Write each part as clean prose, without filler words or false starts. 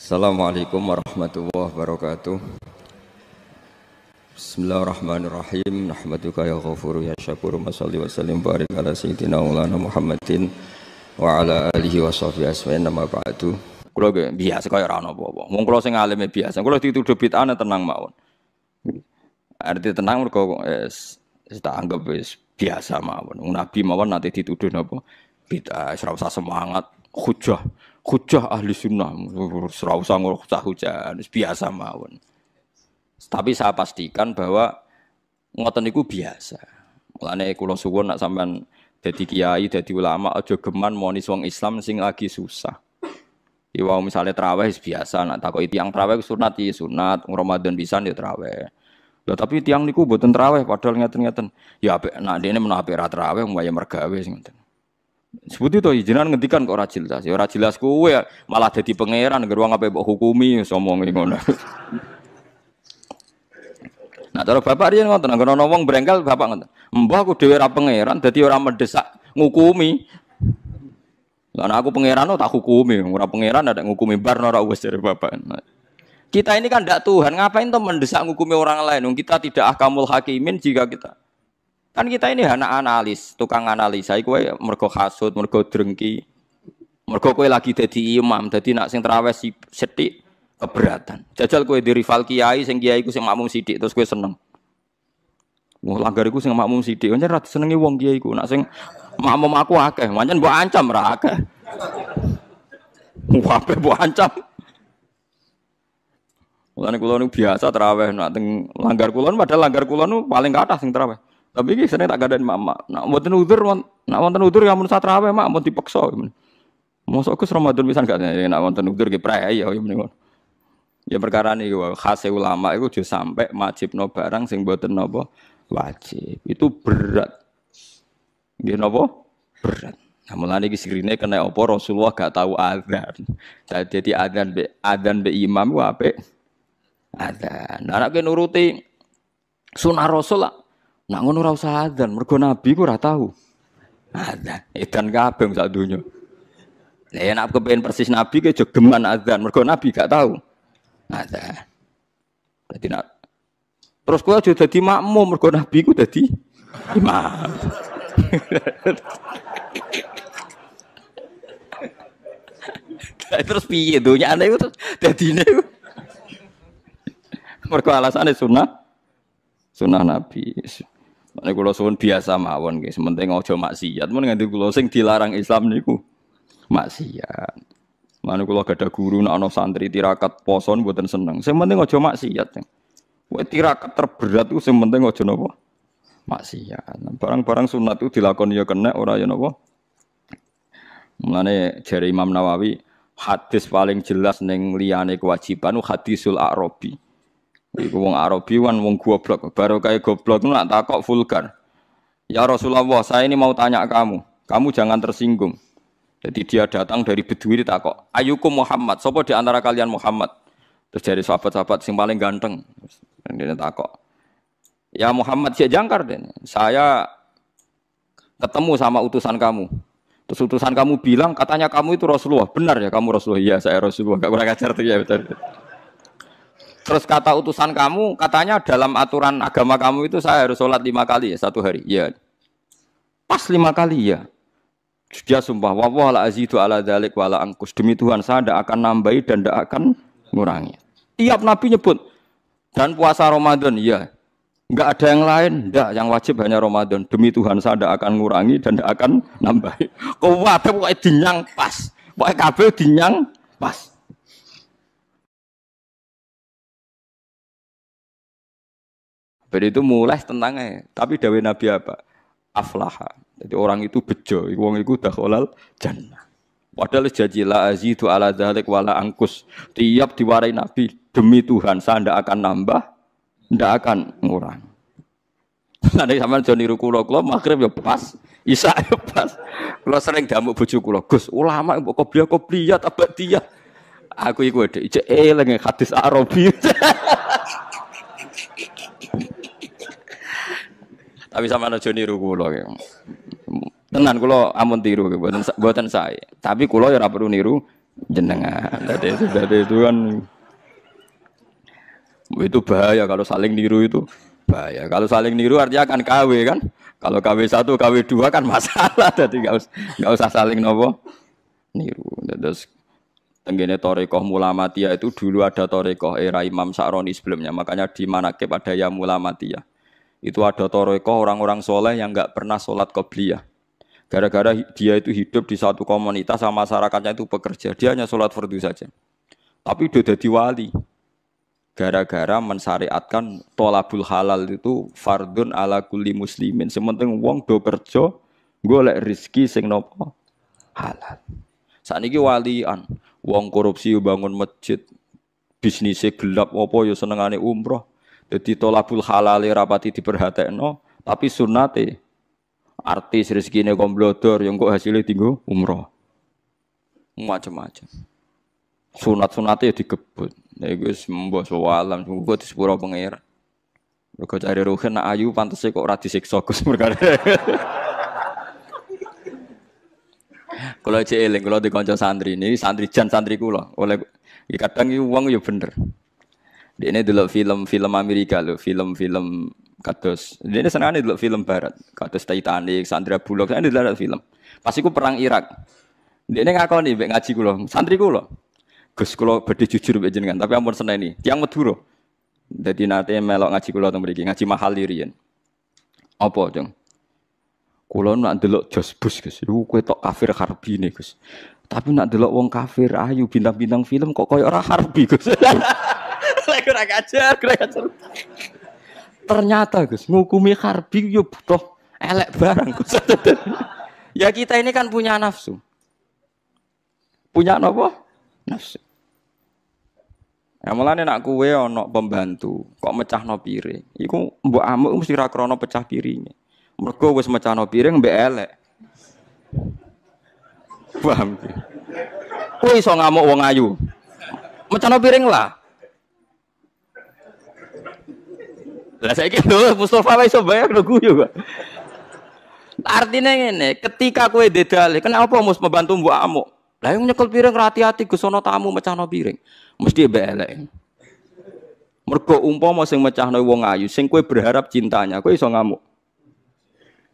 Assalamualaikum warahmatullahi wabarakatuh. Bismillahirrahmanirrahim. Nahmaduka ya ghafuru ya syakuru. Mashalli wa sallim barik ala sayyidina maulana Muhammadin wa ala alihi wa sahbihi asma'in nama ba'du. Kula biasa kaya ora ana apa-apa. Wong kula sing alime biasa. Kula dituduh bid'ah tenang mawon. Arti tenang mergo tak anggap wis biasa mawon. Nabi mawon nanti dituduh napa bid'ah, ora usah semangat. Hujah ahli sunnah, ora usah hujah, biasa mawon. Tapi saya pastikan bahwa ngoten niku biasa. Mulane kula suwun nek sampean dadi kiai, dadi ulama aja geman monis wong Islam sing lagi susah. Iwau misale traweh biasa, nek takoki tiyang traweh sunat ya sunat, Ramadan pisan ya traweh. Lha tapi tiyang niku mboten traweh padahal ngeten-ngeten. Ya apik nek dene menawa ra traweh mbaya mergawe sing ngoten. Sebut itu jenengan ngendikan kok ora jelas. Ya ora jelas kowe malah dadi pangeran ngger wong ape mbok hukumi somonge ngono. Nah, cara bapak riyen ngoten, angger ana wong brengkel bapak ngoten. Mbah aku dhewe ora pangeran dadi ora mendesak ngukumi. Lah nek aku pangeran tak hukumi, ora pangeran ada ngukumi barno ora wis dari bapak. Kita ini kan ndak Tuhan, ngapain tuh mendesak ngukumi orang lain? Kita tidak ahkamul hakimin jika kita kan kita ini anak analis, tukang analisa. Kowe mergo hasud, mergo drengki, mergo kowe lagi dadi imam, dadi nak sing traweh sithik keberatan. Jajal kowe di rival kiai, sing kiai iku sing makmum sithik terus kowe seneng. Wah, langgar iku sing makmum sithik, pancen ra disenengi wong kiai iku. Nak sing makmum aku akeh, pancen mbok ancam ra akeh. Wae mbok ancam. Mulane kula nu biasa traweh nak teng langgar kula padahal langgar kula nu paling kathah sing traweh. Tapi iki sene tak gadain mak. Nak wonten udzur, nak wonten udzur ya mun satraweh mak mun dipeksa. Mosok Gus Ramadan pisan gak nak wonten udzur ge prei ya meniku. Ya perkara niki khas ulama iku aja sampai wajibno barang sing mboten napa wajib. Itu berat. Nggih napa? Berat. Nah, mulane iki sirine kena apa Rasulullah gak tahu azan. Dadi adzan be imam ku apik. Adzan. Nah nek nuruti sunah Rasul lah. Nak ngono ora usah adzan, mergo nabi ku ora tahu. Adzan, edan kabeh sak donya. Lah nek kepen persis nabi ke aja geman adzan, mergo nabi gak tahu. Adzan. Dadi nak terus kowe aja dadi makmum, mergo nabi ku dadi imam. Terus piye donyane iku terus dadine. Mergo alasane sunah nabi. Nek kula suwun biasa mawon nggih, sementing aja maksiat. Mun nganti kula sing dilarang Islam niku maksiat. Mane kula gadah guru nek ana santri tirakat poso mboten seneng. Sing penting aja maksiat. Kowe tirakat terberat ku sing penting aja napa? Maksiat. Barang-barang sunat itu dilakoni ya kena ora ya napa? Mulane jare Imam Nawawi, hadis paling jelas ning liyane kewajiban hadisul Arabi. Iku wong Arabi kan wong goblok, baru kayak goblok nak takok vulgar. Ya Rasulullah, saya ini mau tanya kamu jangan tersinggung. Jadi dia datang dari Bedui takok, ayukum Muhammad, sapa di antara kalian Muhammad? Terus dari sahabat-sahabat yang paling ganteng, dia takok, ya Muhammad si jangkar den, saya ketemu sama utusan kamu. Terus utusan kamu bilang katanya kamu itu Rasulullah, benar ya kamu Rasulullah? Iya saya Rasulullah, gak kurang ajar tuh ya betul. Terus kata utusan kamu, katanya dalam aturan agama kamu itu saya harus sholat 5 kali ya satu hari. Iya. Pas 5 kali ya. Dia sumpah, wallahu la azidu ala dzalik wala angkus. Demi Tuhan saya tidak akan nambahi dan tidak akan mengurangi. Tiap Nabi nyebut. Dan puasa Ramadan, iya. Enggak ada yang lain, enggak. Yang wajib hanya Ramadan. Demi Tuhan saya tidak akan mengurangi dan tidak akan nambahi. Kau wae pokoke dinyang pas. Pokoke kabeh dinyang pas. Jadi itu mulai tentangnya. Tapi dawe Nabi apa? Aflaha. Jadi orang itu bejo. Wong itu dakhalal jannah. Padahal janji la azidu ala dzalik wala angkus. Tiap diwarai Nabi demi Tuhan saya tidak akan nambah, tidak akan ngurang. Nanti sampean aja niru kula maghrib ya pas, isya ya pas. Kula sering damuk bojo kula, Gus, ulama mbok qobliyah abadiyah. Aku iku dhek eling hadis Arabi. Tapi sama aja niru kula. Tenan kula amun tiru mboten saya. Tapi kula ya ora perlu niru jenengan. Jadi itu kan itu bahaya kalau saling niru itu bahaya. Kalau saling niru artinya akan KW kan. Kalau KW 1, KW 2 kan masalah. Jadi nggak usah saling nopo niru. Terus tenggene Torekoh Mulamatiyah itu dulu ada Torekoh era Imam Sa'roni sebelumnya. Makanya di Manaqib ada ya Mulamatiyah. Itu ada Torekoh orang-orang soleh yang nggak pernah sholat qobliyah. Gara-gara dia itu hidup di satu komunitas sama masyarakatnya itu bekerja. Dia hanya sholat fardu saja. Tapi udah jadi wali. Gara-gara mensyariatkan tolabul halal itu fardun ala kulli muslimin. Sementing wong do kerja golek rezeki sing nopo halal. Sakniki walian, wong korupsi bangun masjid, bisnisnya gelap apa ya senengane umroh. Jadi tolabul halal rapati diperhatekno, tapi sunnate artis rezekine komblodor yang kok hasilnya tinggal umroh. Macam-macam. Sunat-sunate ya digebut. Nek wis mbok sawalam muga di sepuro pangeran. Mergo cari ruhen nak ayu pantese kok ora disiksa Gus perkara. Kula cek eling kula di kanca santri ini, santri jan santri kula. Oleh kadang iki wong ya bener. Dene delok film-film Amerika lho, film-film kados. Dene senengane delok film barat, kados Titanic, Sandra Bullock, senengane delok film. Pas iku perang Irak. Dene ngakoni mbek ngaji kula, santri kula. Gus kula badhe jujur mbek jenengan, tapi ampun seneni. Tiyang Madura. Dadi nate melok ngaji kula teng mriki, ngaji mahal riyen. Apa, Jeng? Kula nak ndelok Jos Bus, Gus. Iku kowe tok kafir harbi ne, Gus. Tapi nak ndelok wong kafir ayu bintang-bintang film kok koyo ora harbi, Gus. Lek ora kajar. Ternyata, Gus, ngukumi harbi yo butuh elek barang, Gus. Ya kita ini kan punya nafsu. Punya napa? Nafsu. Ya mulane nak kowe ana pembantu, kok mecahno piring. Iku mbok amuk mesti ra krana pecah piringe. Mergo wis mecahno piring mbek elek. Paham ki? Kowe iso ngamuk wong ayu. Mecahno piring lah. Lah saiki lho Mustofa wae iso bayar lho guyu kok. Artinya ngene, ketika kowe dedale, kenapa mus pembantu mbok amuk? Lah yang nyekel piring hati-hati Gus ana tamu mecahno piring. Mesti mbek elek. Mergo umpama sing mecahno wong ayu, sing kowe berharap cintanya, kowe iso ngamuk.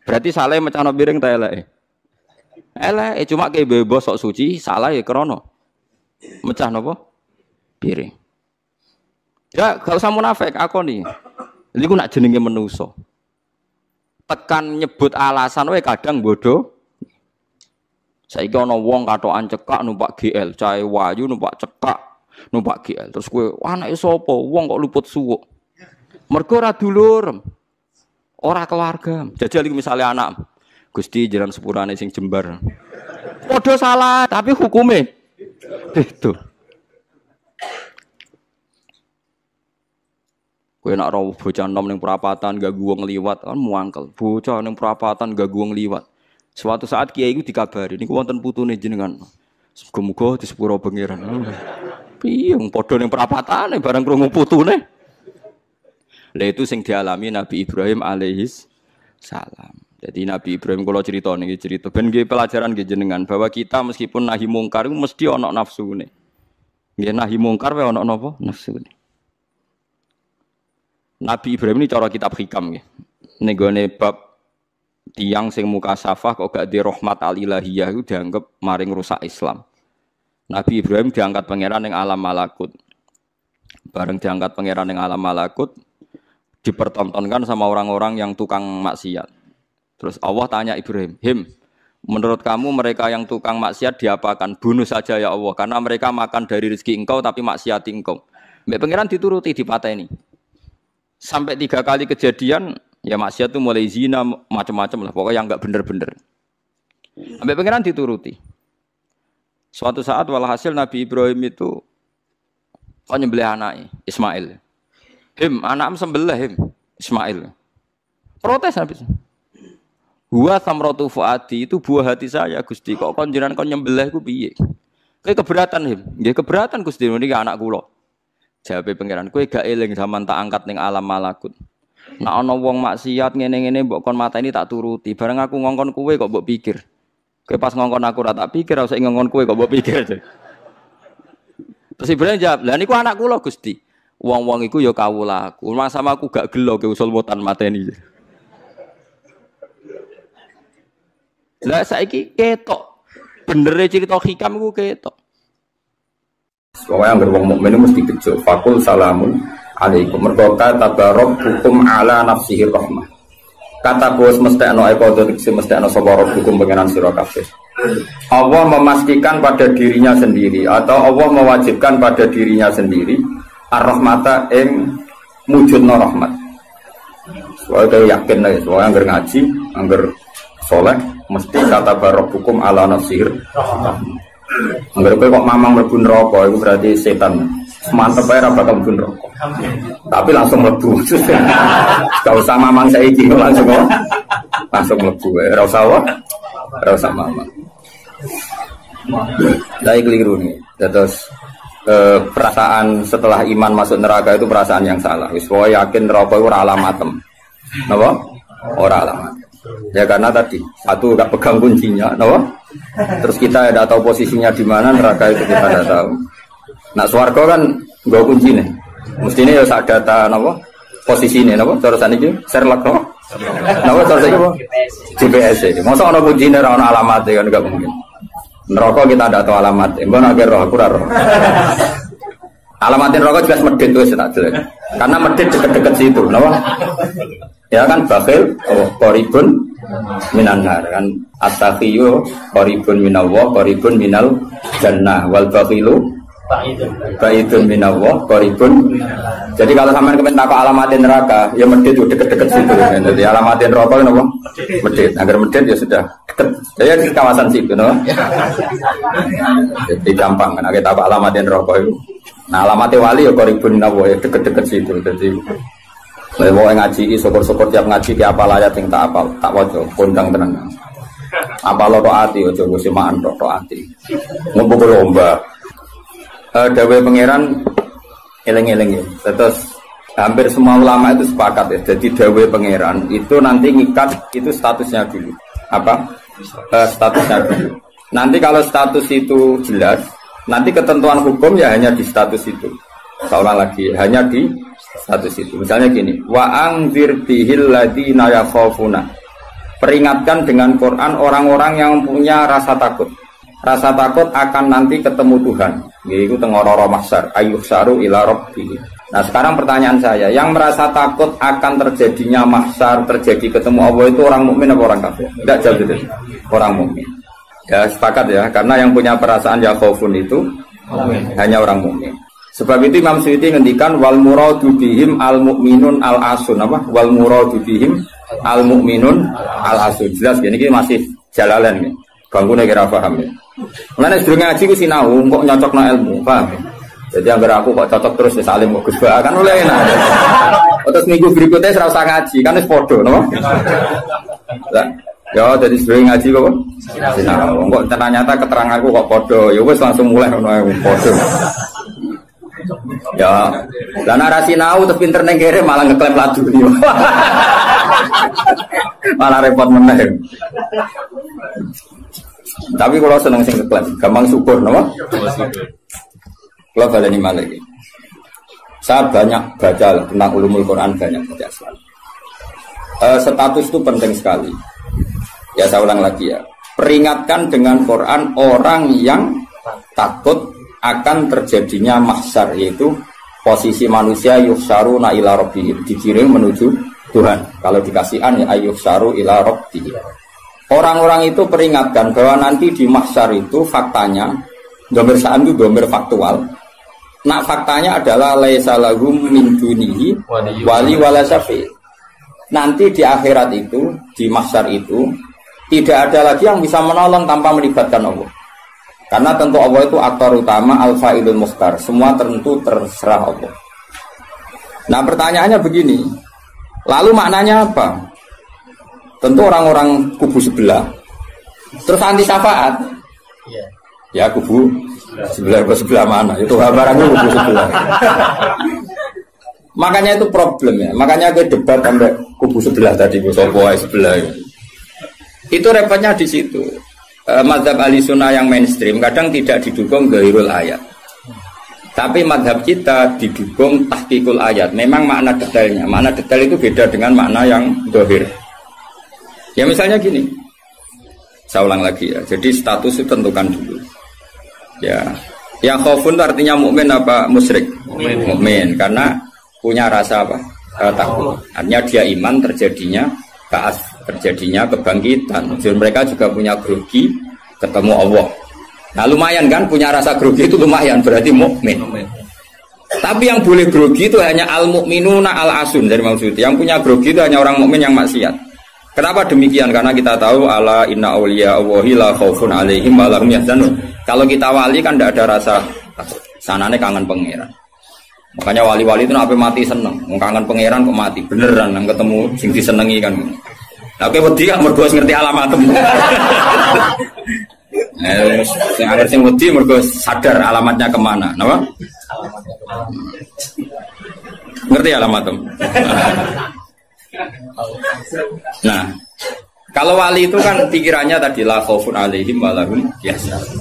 Berarti salah mecahno piring ta eleke? Eleke cuma ke bebas sok suci, salah ya krana mecah napa? Piring. Ya gak usah munafik akoni. Niku nak jenenge manusa. Tekan nyebut alasan wae kadang bodoh. Saiki ana wong katokan cekak numpak GL, cahe wayu numpak cekak, numpak GL. Terus kowe anake sapa? Wong kok luput suwuk. Mergo ora dulur. Ora keluarga. Jajal iki misale anak. Gusti jaran sepurane sing jembar. Padha salah, tapi hukume beda. Kowe nek ora bocah nom ning perapatan gagu wong liwat kan muangkel. Bocah ning perapatan gagu wong liwat. Suatu saat kiai iku dikabari niku wonten putune jenengan. Muga-muga di sepuro pangeran. Piye wong padha ning perapatane bareng krungu putune. Lah itu sing dialami Nabi Ibrahim alaihis salam. Jadi Nabi Ibrahim kalau cerita niki cerita ben nggih pelajaran nggih jenengan bahwa kita meskipun nahi mungkar itu mesti ana nafsune. Nggih nahi mungkar wae ana napa? Nafsune. Nabi Ibrahim ini cara kitab hikam nggih. Ning gone bab tiyang sing mukasafah kok gak di rahmat alilahiyah itu dianggap maring rusak Islam. Nabi Ibrahim diangkat pangeran ning alam malakut. Bareng diangkat pangeran ning alam malakut dipertontonkan sama orang-orang yang tukang maksiat. Terus Allah tanya Ibrahim, menurut kamu mereka yang tukang maksiat diapakan? Bunuh saja ya Allah, karena mereka makan dari rezeki engkau tapi maksiati engkau. Mbak pangeran dituruti dipateni. Sampai 3 kali kejadian, ya maksiat itu mulai zina macam-macam lah, pokoknya yang enggak bener-bener. Mbak pangeran dituruti. Suatu saat walhasil Nabi Ibrahim itu kok nyembelih anaknya Ismail. Anakmu sembelih Ismail. Protes habis. Huwa samratu fuadi itu buah hati saya Gusti. Kok kon jenengan kon nyembelih ku piye? Kowe keberatan Nggih keberatan Gusti niki anak kula. Jawabe pangeran, kowe gak eling zaman tak angkat ning alam malakut. Nek ana wong maksiat ngene-ngene mbok kon mateni tak turuti. Bareng aku ngongkon kowe kok mbok pikir. Kowe pas ngongkon aku ora tak pikir, ora usah ngongkon kowe kok mbok pikir. Terus Ibrahim jawab, "Lah niku anak kula Gusti." Wong-wong iku ya kawulaku. Mas sama aku gak gelo ke usul mutan mateni. Lah saiki ketok. Benere cerita hikam iku ketok. Pokoknya yang wong mukmin mesti bejo. Fakul salamun alaikum. Mergo kata rabbukum ala nafsihi rahmah. Kata bos mesti ana eko mesti ana sapa rabbukum pengenan sira kabeh. Allah memastikan pada dirinya sendiri atau Allah mewajibkan pada dirinya sendiri ar-rahmata ing mujudna rahmat. Soale yakin nek soal angger ngaji, angger saleh mesti kata rabbukum ala nafsihi rahmah. Angger kowe kok mamang mlebu neraka iku berarti setan. Mantep ae ra bakal mlebu neraka. Tapi langsung mlebu. Gak usah mamang saiki langsung mlebu. Ora usah mamang. Dari keliru nih. Terus perasaan setelah iman masuk neraka itu perasaan yang salah. Wis wae yakin neraka itu ora alamatem. Napa? Ora alamat. Ya karena tadi satu gak pegang kuncinya, napa? Terus kita tidak tahu posisinya di mana, neraka itu kita tidak tahu. Nah swarga kan nggo kuncine. Mestine ya sak data napa? Posisine napa? Cara saniki Sherlock napa? Napa cara saniki apa? GPS. Mosok ana kuncine ora ana alamate kan enggak mungkin. Neraka kita tidak tahu alamat. Mbon nek roh aku ora roh. Alamatin rokok jelas medit tuh tak jelas. Karena medit deket-deket situ, napa? Ya kan bakhil, qoribun minanar kan at-taqiyyu qoribun minallah, qoribun minal jannah wal bakhilu baidun minallah, qoribun. Jadi kalau sampean kepen takok alamatin neraka, ya medit tuh deket-deket situ. Jadi alamatin rokok napa? Medit. Agar medit ya sudah deket. Ya di kawasan situ, napa? Jadi gampang kan kita takok alamatin rokok itu. Nah alamatnya wali ya koribun nawa ya deket-deket situ. Jadi mau ngaji, syukur-syukur tiap ngaji ke apa layat yang tak apal, tak wajah, kondang tenang. Apa lo to'ati, ojo gue simaan to'ati. Ngumpul lomba. Dawe pangeran eleng-eleng ya. Terus hampir semua ulama itu sepakat ya. Jadi dawe pangeran itu nanti ngikat itu statusnya dulu. Apa? Statusnya dulu. Nanti kalau status itu jelas. Nanti ketentuan hukum ya hanya di status itu. Seolah lagi hanya di status itu. Misalnya gini, wa angzir bihil ladina yakhafuna. Peringatkan dengan Quran orang-orang yang punya rasa takut. Rasa takut akan nanti ketemu Tuhan. Yaitu tengororo mahsyar, ayyuhsyaru ila rabbih. Nah, sekarang pertanyaan saya, yang merasa takut akan terjadinya mahsyar, terjadi ketemu Allah itu orang mukmin apa orang kafir? Tidak jawab itu. Orang mukmin. Ya sepakat ya, karena yang punya perasaan ya khaufun itu hanya orang mukmin. Sebab itu Imam Suyuti ngendikan wal muradu bihim al mukminun al asun apa? Wal muradu bihim al mukminun al asun. Jelas ini masih jalalan nih. Ganggunya kira paham ya. Mulane sedurunge ngaji ku sinau kok nyocokno ilmu, paham. Jadi anggar aku kok cocok terus ya salim kok Gus Ba kan oleh enak. Terus minggu berikutnya ora usah ngaji, kan wis padha, napa? Ya, jadi sering ngaji kok. Sinau. Kok ternyata keteranganku kok podo. Ya wis langsung mulai ngono podo. Ya, lah narasi sinau terus pinter ning kere malah ngeklaim ladu iki. Malah repot meneh. Tapi kalau seneng sing ngeklaim, gampang syukur napa? Kalau baleni malih iki. Saya banyak baca tentang ulumul Quran, banyak baca selalu. Status itu penting sekali. Ya saya ulang lagi ya. Peringatkan dengan Quran orang yang takut akan terjadinya mahsyar, yaitu posisi manusia yuhsyaru ila rabbihim, digiring menuju Tuhan. Kalau dikasih an ya yuhsyaru ila rabbihim. Orang-orang itu peringatkan bahwa nanti di mahsyar itu faktanya dhamir sa'an itu dhamir faktual. Nah faktanya adalah laisa lahum min dunihi wali wala syafi'. Nanti di akhirat itu, di mahsyar itu tidak ada lagi yang bisa menolong tanpa melibatkan Allah. Karena tentu Allah itu aktor utama, al-fa'ilul mukhtar. Semua tentu terserah Allah. Nah pertanyaannya begini. Lalu maknanya apa? Tentu orang-orang kubu sebelah. Terus anti syafaat. Ya kubu sebelah mana? Itu barangnya kubu sebelah. Makanya itu problem ya. Makanya gue debat sampai kubu sebelah tadi. Sopo sebelah ya. Itu repotnya di situ. Mazhab ahli sunnah yang mainstream kadang tidak didukung ghairul ayat. Tapi madhab kita didukung tahqiqul ayat. Memang makna detailnya. Makna detail itu beda dengan makna yang dohir. Ya misalnya gini. Saya ulang lagi ya. Jadi status itu tentukan dulu. Ya. Yang khaufun itu artinya mukmin apa musyrik? Mukmin. Karena punya rasa apa? Takut. Artinya dia iman terjadinya kebangkitan. Jadi mereka juga punya grogi ketemu Allah. Nah lumayan kan punya rasa grogi itu lumayan berarti mukmin. Tapi yang boleh grogi itu hanya al-mukminuna al-asun dari maksud. Yang punya grogi itu hanya orang mukmin yang maksiat. Kenapa demikian? Karena kita tahu ala inna auliya Allahi la khaufun alaihim wa lahum yahzanun. Kalau kita wali kan tidak ada rasa sanane kangen pangeran. Makanya wali-wali itu sampai mati seneng. Kangen pangeran kok mati beneran nang ketemu sing disenengi kan. Tapi wedi kan mergo ngerti alamatem. Sing wedi mergo sadar alamatnya kemana, napa? Ngerti alamatnya? Nah, kalau wali itu kan pikirannya tadi la khaufun alaihim wa lahum yahzanun.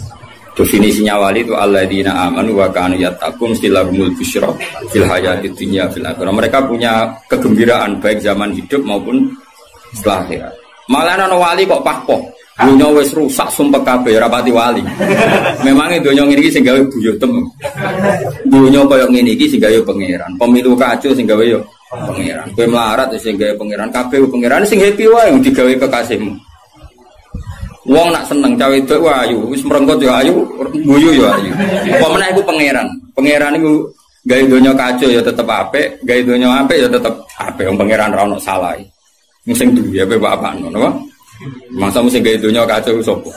Definisinya wali itu alladzina amanu wa kanu yattaqun istilahumul busyra fil hayatid dunya fil akhirah. Mereka punya kegembiraan baik zaman hidup maupun setelah akhirat. Malah ana wali kok pahpoh. Dunia wis rusak sumpek kabeh rapati wali. Memangnya dunia ngene iki sing gawe buyutem. Dunia koyo ngene iki sing gawe pangeran. Pemilu kacau sing gawe yo pangeran. Kowe melarat sing gawe pangeran, kabeh pangeran sing happy wae digawe kekasihmu. Wong nak seneng cawe wedok ayu, wis merengkot yo ayu, guyu yo ayu. Apa meneh iku pangeran. Pangeran iku gawe dunia kacau ya tetep apik, gawe dunia apik ya tetep apik. Wong pangeran ra ono salah. Sing duwe ape bapak ngono. Masa mesti gaya dunia kacau sopo.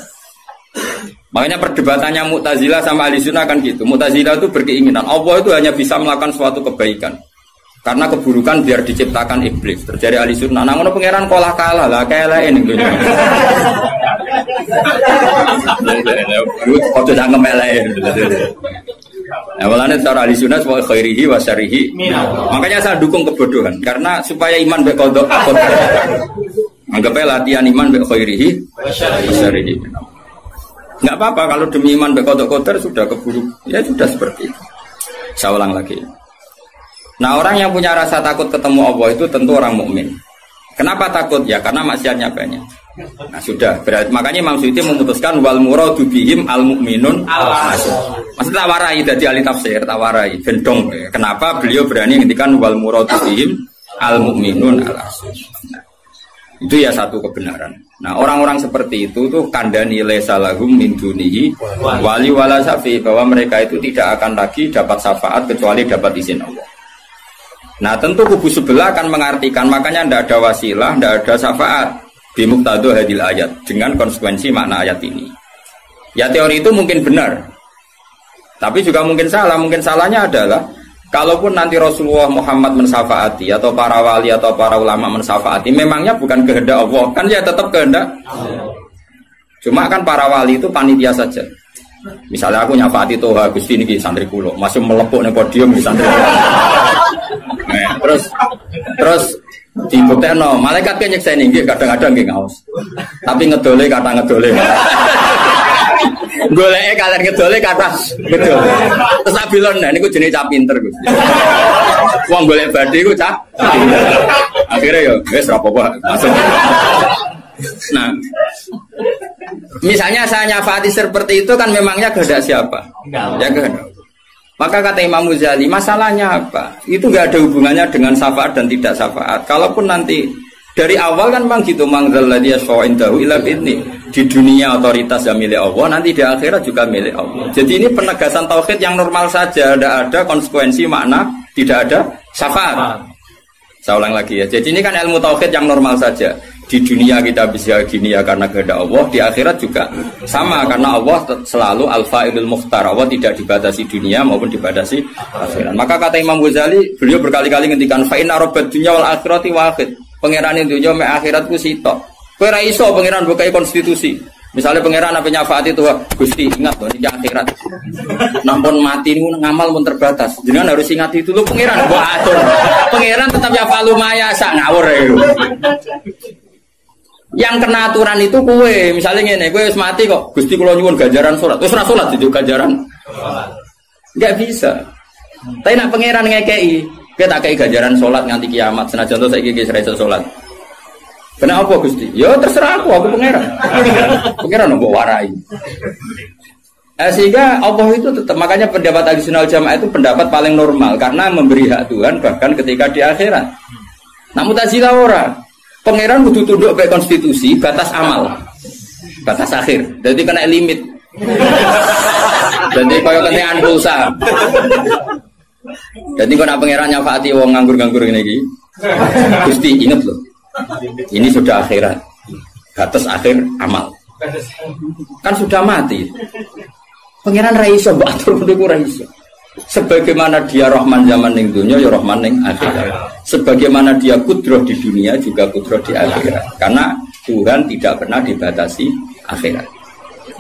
Makanya perdebatannya Mu'tazilah sama Ahlussunnah kan gitu. Mu'tazilah itu berkeinginan Allah itu hanya bisa melakukan suatu kebaikan karena keburukan biar diciptakan iblis. Terjadi Ahlussunnah. Nah, ngono pangeran kalah lah kalah ning dunia. Kok tidak ngemelek. Nah, walane cara Ahlussunnah wa khairihi wa syarrihi. Makanya saya dukung kebodohan karena supaya iman be kodok. Anggapnya latihan iman bi khairihi wasyarihi. Enggak apa-apa kalau demi iman bi qadar sudah keburu. Ya sudah seperti itu. Saya ulang lagi. Nah, orang yang punya rasa takut ketemu Allah itu tentu orang mukmin. Kenapa takut? Ya karena maksiatnya banyak. Nah, sudah. Berarti makanya Imam Suyuti memutuskan wal muradu bihim al mukminun al-asun. Maksudnya tawarai dari ahli tafsir, tawarai bendong. Kenapa beliau berani ngendikan wal muradu bihim al mukminun al-asun. Nah, itu ya satu kebenaran. Nah, orang-orang seperti itu tuh kandani lesalahum min dunihi wali wala syafi, bahwa mereka itu tidak akan lagi dapat syafaat kecuali dapat izin Allah. Nah, tentu kubu sebelah akan mengartikan makanya tidak ada wasilah, tidak ada syafaat bi muqtadu hadil ayat dengan konsekuensi makna ayat ini. Ya teori itu mungkin benar. Tapi juga mungkin salah. Mungkin salahnya adalah kalaupun nanti Rasulullah Muhammad mensyafaati atau para wali atau para ulama mensyafaati, memangnya bukan kehendak Allah, kan ya tetap kehendak. Cuma kan para wali itu panitia saja. Misalnya aku nyafaati Toha Gusti niki santri kula, masih melepuk ning podium di santri. Nah, terus dibuktekno, malaikat ke nyekseni nggih kadang-kadang nggih ngaos. Tapi ngedole kata ngedole. Goleke kalian ngedole kata ngedole. Terus abilon nah niku jenenge cah pinter Gus. Wong golek badhe iku cah. Akhire yo wis ora apa-apa langsung. Nah, misalnya saya nyafati seperti itu kan memangnya kehendak siapa? Ya kehendak. Maka kata Imam Ghazali, masalahnya apa? Itu gak ada hubungannya dengan syafaat dan tidak syafaat. Kalaupun nanti dari awal kan memang gitu, mangzalladzi yashfa'u indahu illa bi'idznih. Di dunia otoritas yang milik Allah, nanti di akhirat juga milik Allah. Jadi ini penegasan tauhid yang normal saja, tidak ada konsekuensi makna, tidak ada syafaat. Saya ulang lagi ya. Jadi ini kan ilmu tauhid yang normal saja. Di dunia kita bisa gini ya karena kehendak Allah, di akhirat juga sama karena Allah selalu al-fa'ilul mukhtar. Allah tidak dibatasi dunia maupun dibatasi akhirat. Maka kata Imam Ghazali, beliau berkali-kali ngendikan fa inna rabbad dunya wal akhirati wahid. Pangeran dunya mek akhirat ku sitok. Kowe ra iso pangeran bukai konstitusi. Misalnya pangeran apa nyafaati itu Gusti ingat loh ini akhirat. Nampun mati niku ngamal pun terbatas. Jenengan harus ingat itu lho pangeran. Wah atur. Pangeran tetap ya falu maya sak ngawur ya. Yang kena aturan itu kue, misalnya ngene, kue wis mati kok, Gusti kula nyuwun ganjaran salat. Wis ora salat itu ganjaran. Enggak bisa. Tapi nak pangeran ngekei, kita tak kei ganjaran sholat nganti kiamat. Senajan to saiki iki iso sholat. Kenapa Gusti? Ya terserah aku pangeran. Pangeran mbok warai. Sehingga Allah itu tetap, makanya pendapat Ahlussunnah wal Jamaah itu pendapat paling normal karena memberi hak Tuhan bahkan ketika di akhirat. Nah Mu'tazilah ora. Pangeran kudu tunduk ke konstitusi, batas amal. Batas akhir. Jadi kena limit. Jadi kaya kentekan pulsa. Jadi kena pangeran nyafaati wong nganggur-nganggur ngene iki. Gusti inget loh. Ini sudah akhirat. Batas akhir amal. Kan sudah mati. Pangeran ra iso mbok atur niku ra iso. Sebagaimana dia Rahman zaman ning dunya ya Rahman ning akhirat. Sebagaimana dia kudroh di dunia juga kudroh di akhirat. Karena Tuhan tidak pernah dibatasi akhirat.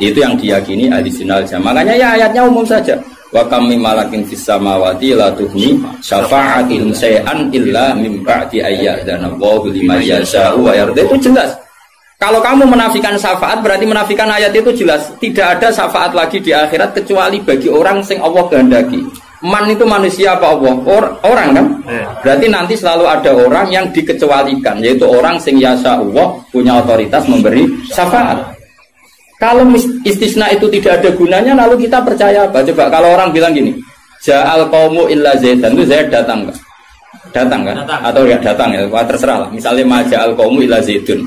Itu yang diyakini Ahlussunnah wal Jamaah. Makanya ya ayatnya umum saja. Wa kam mim malakin fis samawati la tuhni syafa'atihim shay'an illa mim ba'di ayyadana Allahu liman yasha'u wa yarda. Itu jelas. Kalau kamu menafikan syafaat berarti menafikan ayat itu jelas. Tidak ada syafaat lagi di akhirat kecuali bagi orang sing Allah kehendaki. Man itu manusia apa Allah? Orang kan? Berarti nanti selalu ada orang yang dikecualikan, yaitu orang sing yasa Allah punya otoritas memberi syafaat. Kalau istisna itu tidak ada gunanya, lalu kita percaya apa? Coba kalau orang bilang gini, Ja'al qaumu illa Zaidan, itu Zaid datang kan? Datang kan? Atau ya datang ya, terserah lah. Misalnya Maja'al qaumu illa Zaidun.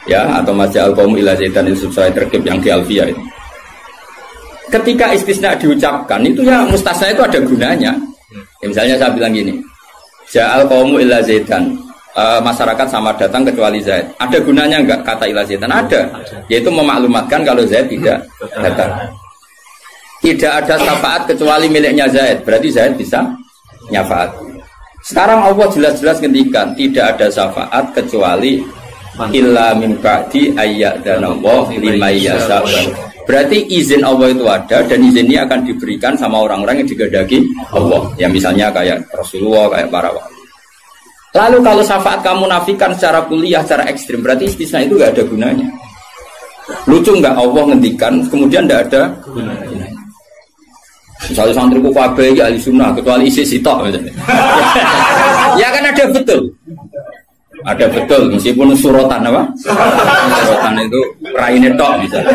Ya, atau Maja'al qaumu illa Zaidan itu sesuai terkib yang di Alfiyah itu. Ketika istisna diucapkan itu ya mustasna itu ada gunanya. Ya, misalnya saya bilang gini, Ja'al qaumu illa Zaidan. Masyarakat sama datang kecuali Zaid. Ada gunanya enggak kata illa Zaidan? Ada. Yaitu memaklumatkan kalau Zaid tidak datang. Tidak ada syafaat kecuali miliknya Zaid. Berarti Zaid bisa nyafaat. Sekarang Allah jelas-jelas ngendikan tidak ada syafaat kecuali illa min ba'di ayyadana liman yasha. Berarti izin Allah itu ada dan izin ini akan diberikan sama orang-orang yang digandaki Allah. Ya misalnya kayak Rasulullah, kayak para wali. Lalu kalau syafaat kamu nafikan secara kuliah, secara ekstrim, berarti istisna itu gak ada gunanya. Lucu nggak Allah ngendikan, kemudian tidak ada gunanya. Misalnya santriku kabeh ya ahli sunnah, kecuali isi sitok misalnya. Ya kan ada betul. Ada betul, meskipun surotan apa? Surotan itu raine tok misalnya.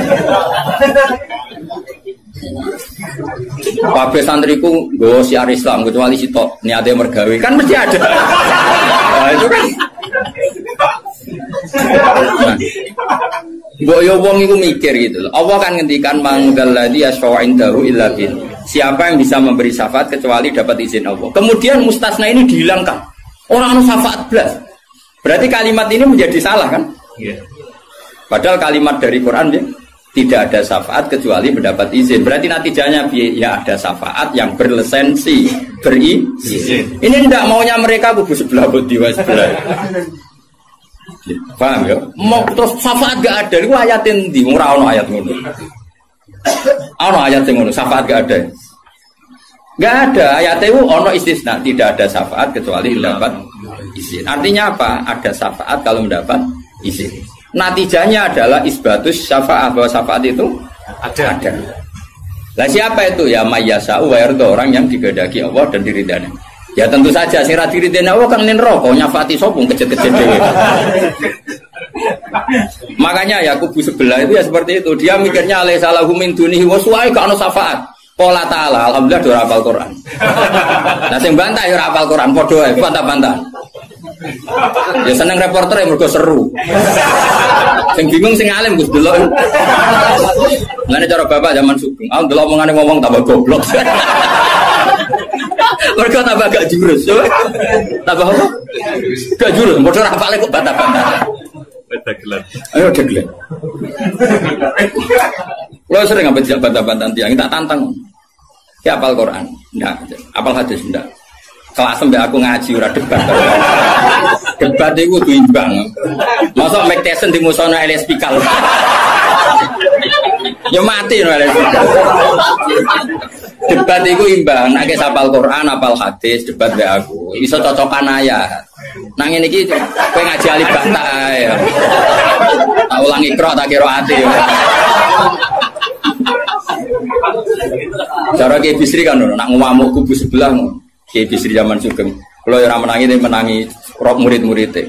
Kabeh santriku nggo syiar Islam kecuali sitok niate mergawe kan mesti ada. Nah, itu kan. Nah, mbok yo wong iku mikir gitu loh. Allah kan ngendikan mangdalladzi yashfa'u indahu illa bin. Siapa yang bisa memberi syafaat kecuali dapat izin Allah. Kemudian mustasna ini dihilangkan. Orang anu syafaat blas. Berarti kalimat ini menjadi salah kan? Iya. Padahal kalimat dari Quran ya, tidak ada syafaat kecuali mendapat izin. Berarti natijanya ya ada syafaat yang berlisensi, berizin. Ini tidak maunya mereka kubu sebelah bodiwa sebelah. Paham ya? Mau terus syafaat gak ada. Itu ayatin di ora ono ayat ngono. Ono ayat sing ngono, syafaat gak ada. Gak ada ayat itu ono istisna, tidak ada syafaat kecuali mendapat izin. Artinya apa? Ada syafaat kalau mendapat izin. Natijanya adalah isbatus syafaat, bahwa syafaat itu ada. Lah siapa itu? Ya mayyasa'u wa yarda, orang yang digandaki Allah dan diridani. Ya tentu saja sing ra diridani Allah kan ning neraka, nyafaati sapa kejet-kejet dhewe. Makanya ya kubu sebelah itu ya seperti itu. Dia mikirnya alaisa lahu min dunihi wa su'ai ka ana syafaat. Qala ta'ala, alhamdulillah do hafal Quran. Lah sing bantah ya ora hafal Quran, padha ae bantah-bantah. Ya seneng reporter yang mergo seru. Sing bingung sing alim Gus delok. Ngene cara bapak zaman Sugeng, aku delok omongane ngomong tambah goblok. Mergo tambah gak jurus, yo. Tambah apa? Gak jurus, padha ora hafale kok bantah-bantah. Dagelan. Ayo dagelan. Lo sering ngambil bantah-bantahan tiang, tak tantang. Ya apal Quran, enggak. Apal hadis, enggak. Kelas sampai aku ngaji ora debat. Debat itu imbang. Masa Mike Tyson di musono Elias Pikal. Ya mati no Elias Pikal. Debat itu imbang. Nek apal Quran, apal hadis, debat be aku. Iso cocokan ayat. Nang ngene iki kowe ngaji alif bata ae. Tak ulangi ikra tak kira ati. Cara Kiai Bisri kan nak ngamuk kubu sebelah Kiai Bisri zaman Sugeng. Kalau yang menangi dia menangi rok murid-muridnya.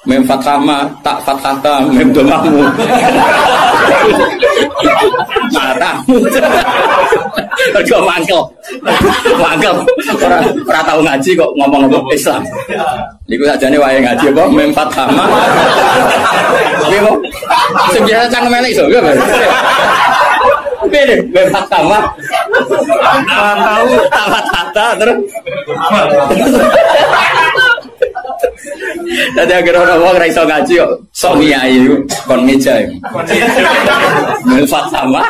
Mem fathama tak fathata mem domamu. Matamu. Kau mangkel. Orang tahu ngaji kok ngomong Islam. Niku sajane wae ngaji apa mem fathama. Piye kok? Sebiasa cangkem elek iso ya, Mas. Piye mem fathama. Tahu tak fathata terus. Tadi akhirnya orang orang iso ngaji kok sok ngiyai kon meja. Melfat sama.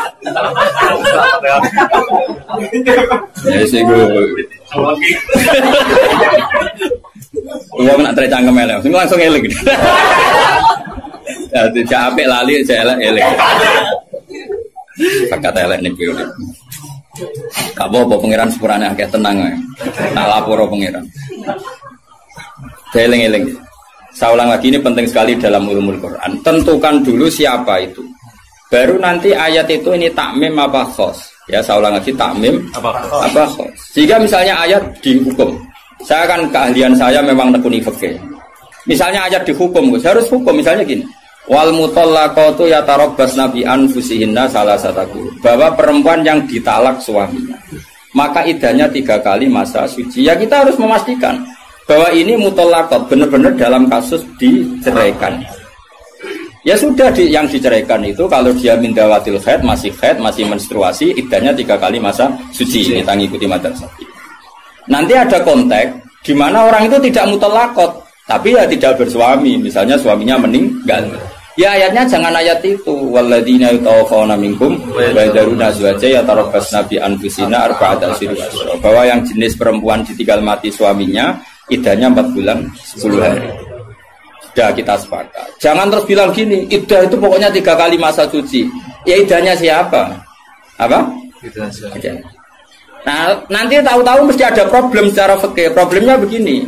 Ya sih gue. Uang nak tercangkem elek, semua langsung elek. Ya tidak apik lali saya elek. Pakat elek nih piye. Kabo pangeran sepurane akeh tenang ae. Tak lapor pangeran. Eling-eling. Saya ulang lagi, ini penting sekali dalam ulumul Quran. Tentukan dulu siapa itu. Baru nanti ayat itu ini takmim apa khos. Ya, saya ulang lagi takmim apa khos. Jika misalnya ayat dihukum. Saya kan keahlian saya memang nekuni fikih. Misalnya ayat dihukum, harus hukum misalnya gini. Wal mutallaqatu yatarabbasna bi anfusihinna salasata quru. Bahwa perempuan yang ditalak suaminya, maka idahnya 3 kali masa suci. Ya kita harus memastikan bahwa ini mutallaqat benar-benar dalam kasus diceraikan. Ya sudah yang diceraikan itu kalau dia mindawatil haid, masih menstruasi, idahnya 3 kali masa suci. Ini ngikuti madzhab Syafi'i. Nanti ada konteks di mana orang itu tidak mutallaqat, tapi ya tidak bersuami, misalnya suaminya meninggal. Ya ayatnya jangan ayat itu. Walladzina yatawaffawna minkum wa yadharuna azwaja yatarabbasna bi anfusina arba'ata asyhur. Bahwa yang jenis perempuan ditinggal mati suaminya idahnya 4 bulan 10 hari. Sudah kita sepakat. Jangan terus bilang gini, idah itu pokoknya 3 kali masa suci. Ya idahnya siapa? Apa? Idahnya. Nah, nanti tahu-tahu mesti ada problem secara fikih. Problemnya begini.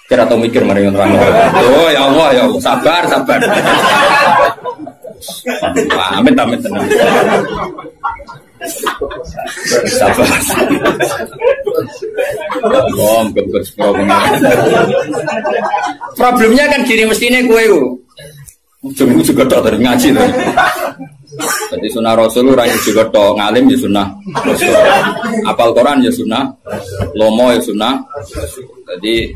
Kira tahu mikir mari orang. Oh ya Allah, sabar. Amit tenang. Sabar. Problemnya kan gini mestinya gue itu. Ujung juga tak dari ngaji tadi. Jadi sunnah Rasul orang juga tak ngalim ya sunnah Rasul. Apal Quran ya sunnah, lomo ya sunnah. Jadi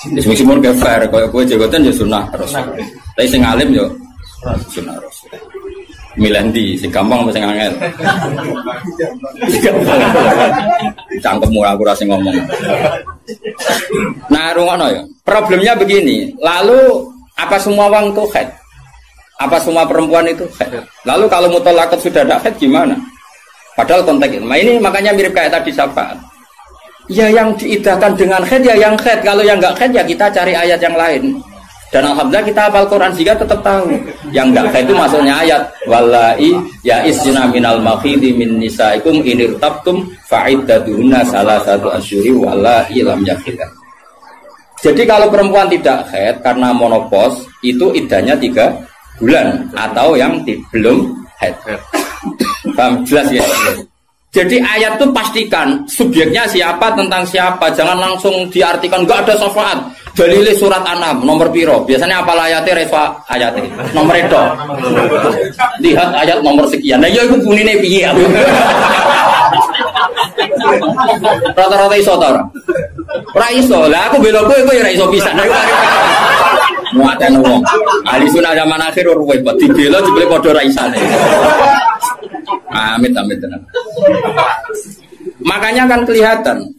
meskipun gak fair, kalau gue jagotan ya sunnah Rasul. Tapi sing ngalim ya sunnah Rasul. Milih di, sing gampang apa sing angel? Cangkemmu aku rasa ngomong. Nah, rungono ya. Problemnya begini. Lalu apa semua wong itu haid? Apa semua perempuan itu haid? Lalu kalau mutallaqat sudah ada haid gimana? Padahal konteks itu. Nah, ini makanya mirip kayak tadi syafaat. Ya yang diidahkan dengan haid ya yang haid. Kalau yang enggak haid ya kita cari ayat yang lain. Dan alhamdulillah kita hafal Quran sehingga tetap tahu yang enggak haid itu maksudnya ayat wallahi ya isna minal makhidi min nisaikum inirtabtum fa'iddatuhunna salasatu asyuri wallahi lam yakhidha. Jadi kalau perempuan tidak haid karena menopause itu iddahnya 3 bulan atau yang belum haid. Paham jelas ya? Jadi ayat itu pastikan subjeknya siapa tentang siapa, jangan langsung diartikan enggak ada syafaat. Dalile surat An'am nomor piro? Biasanya apa ayatnya refa ayatnya nomor itu. Lihat ayat nomor sekian. Nah ya iku bunine piye aku. Rata-rata iso ta ora? Ora iso. Lah aku bela kowe ya ora iso pisan. Muatan wong. Ahli sunah zaman akhir ruwet kok dibela jebule padha ra isane. Amit tenan. Makanya kan kelihatan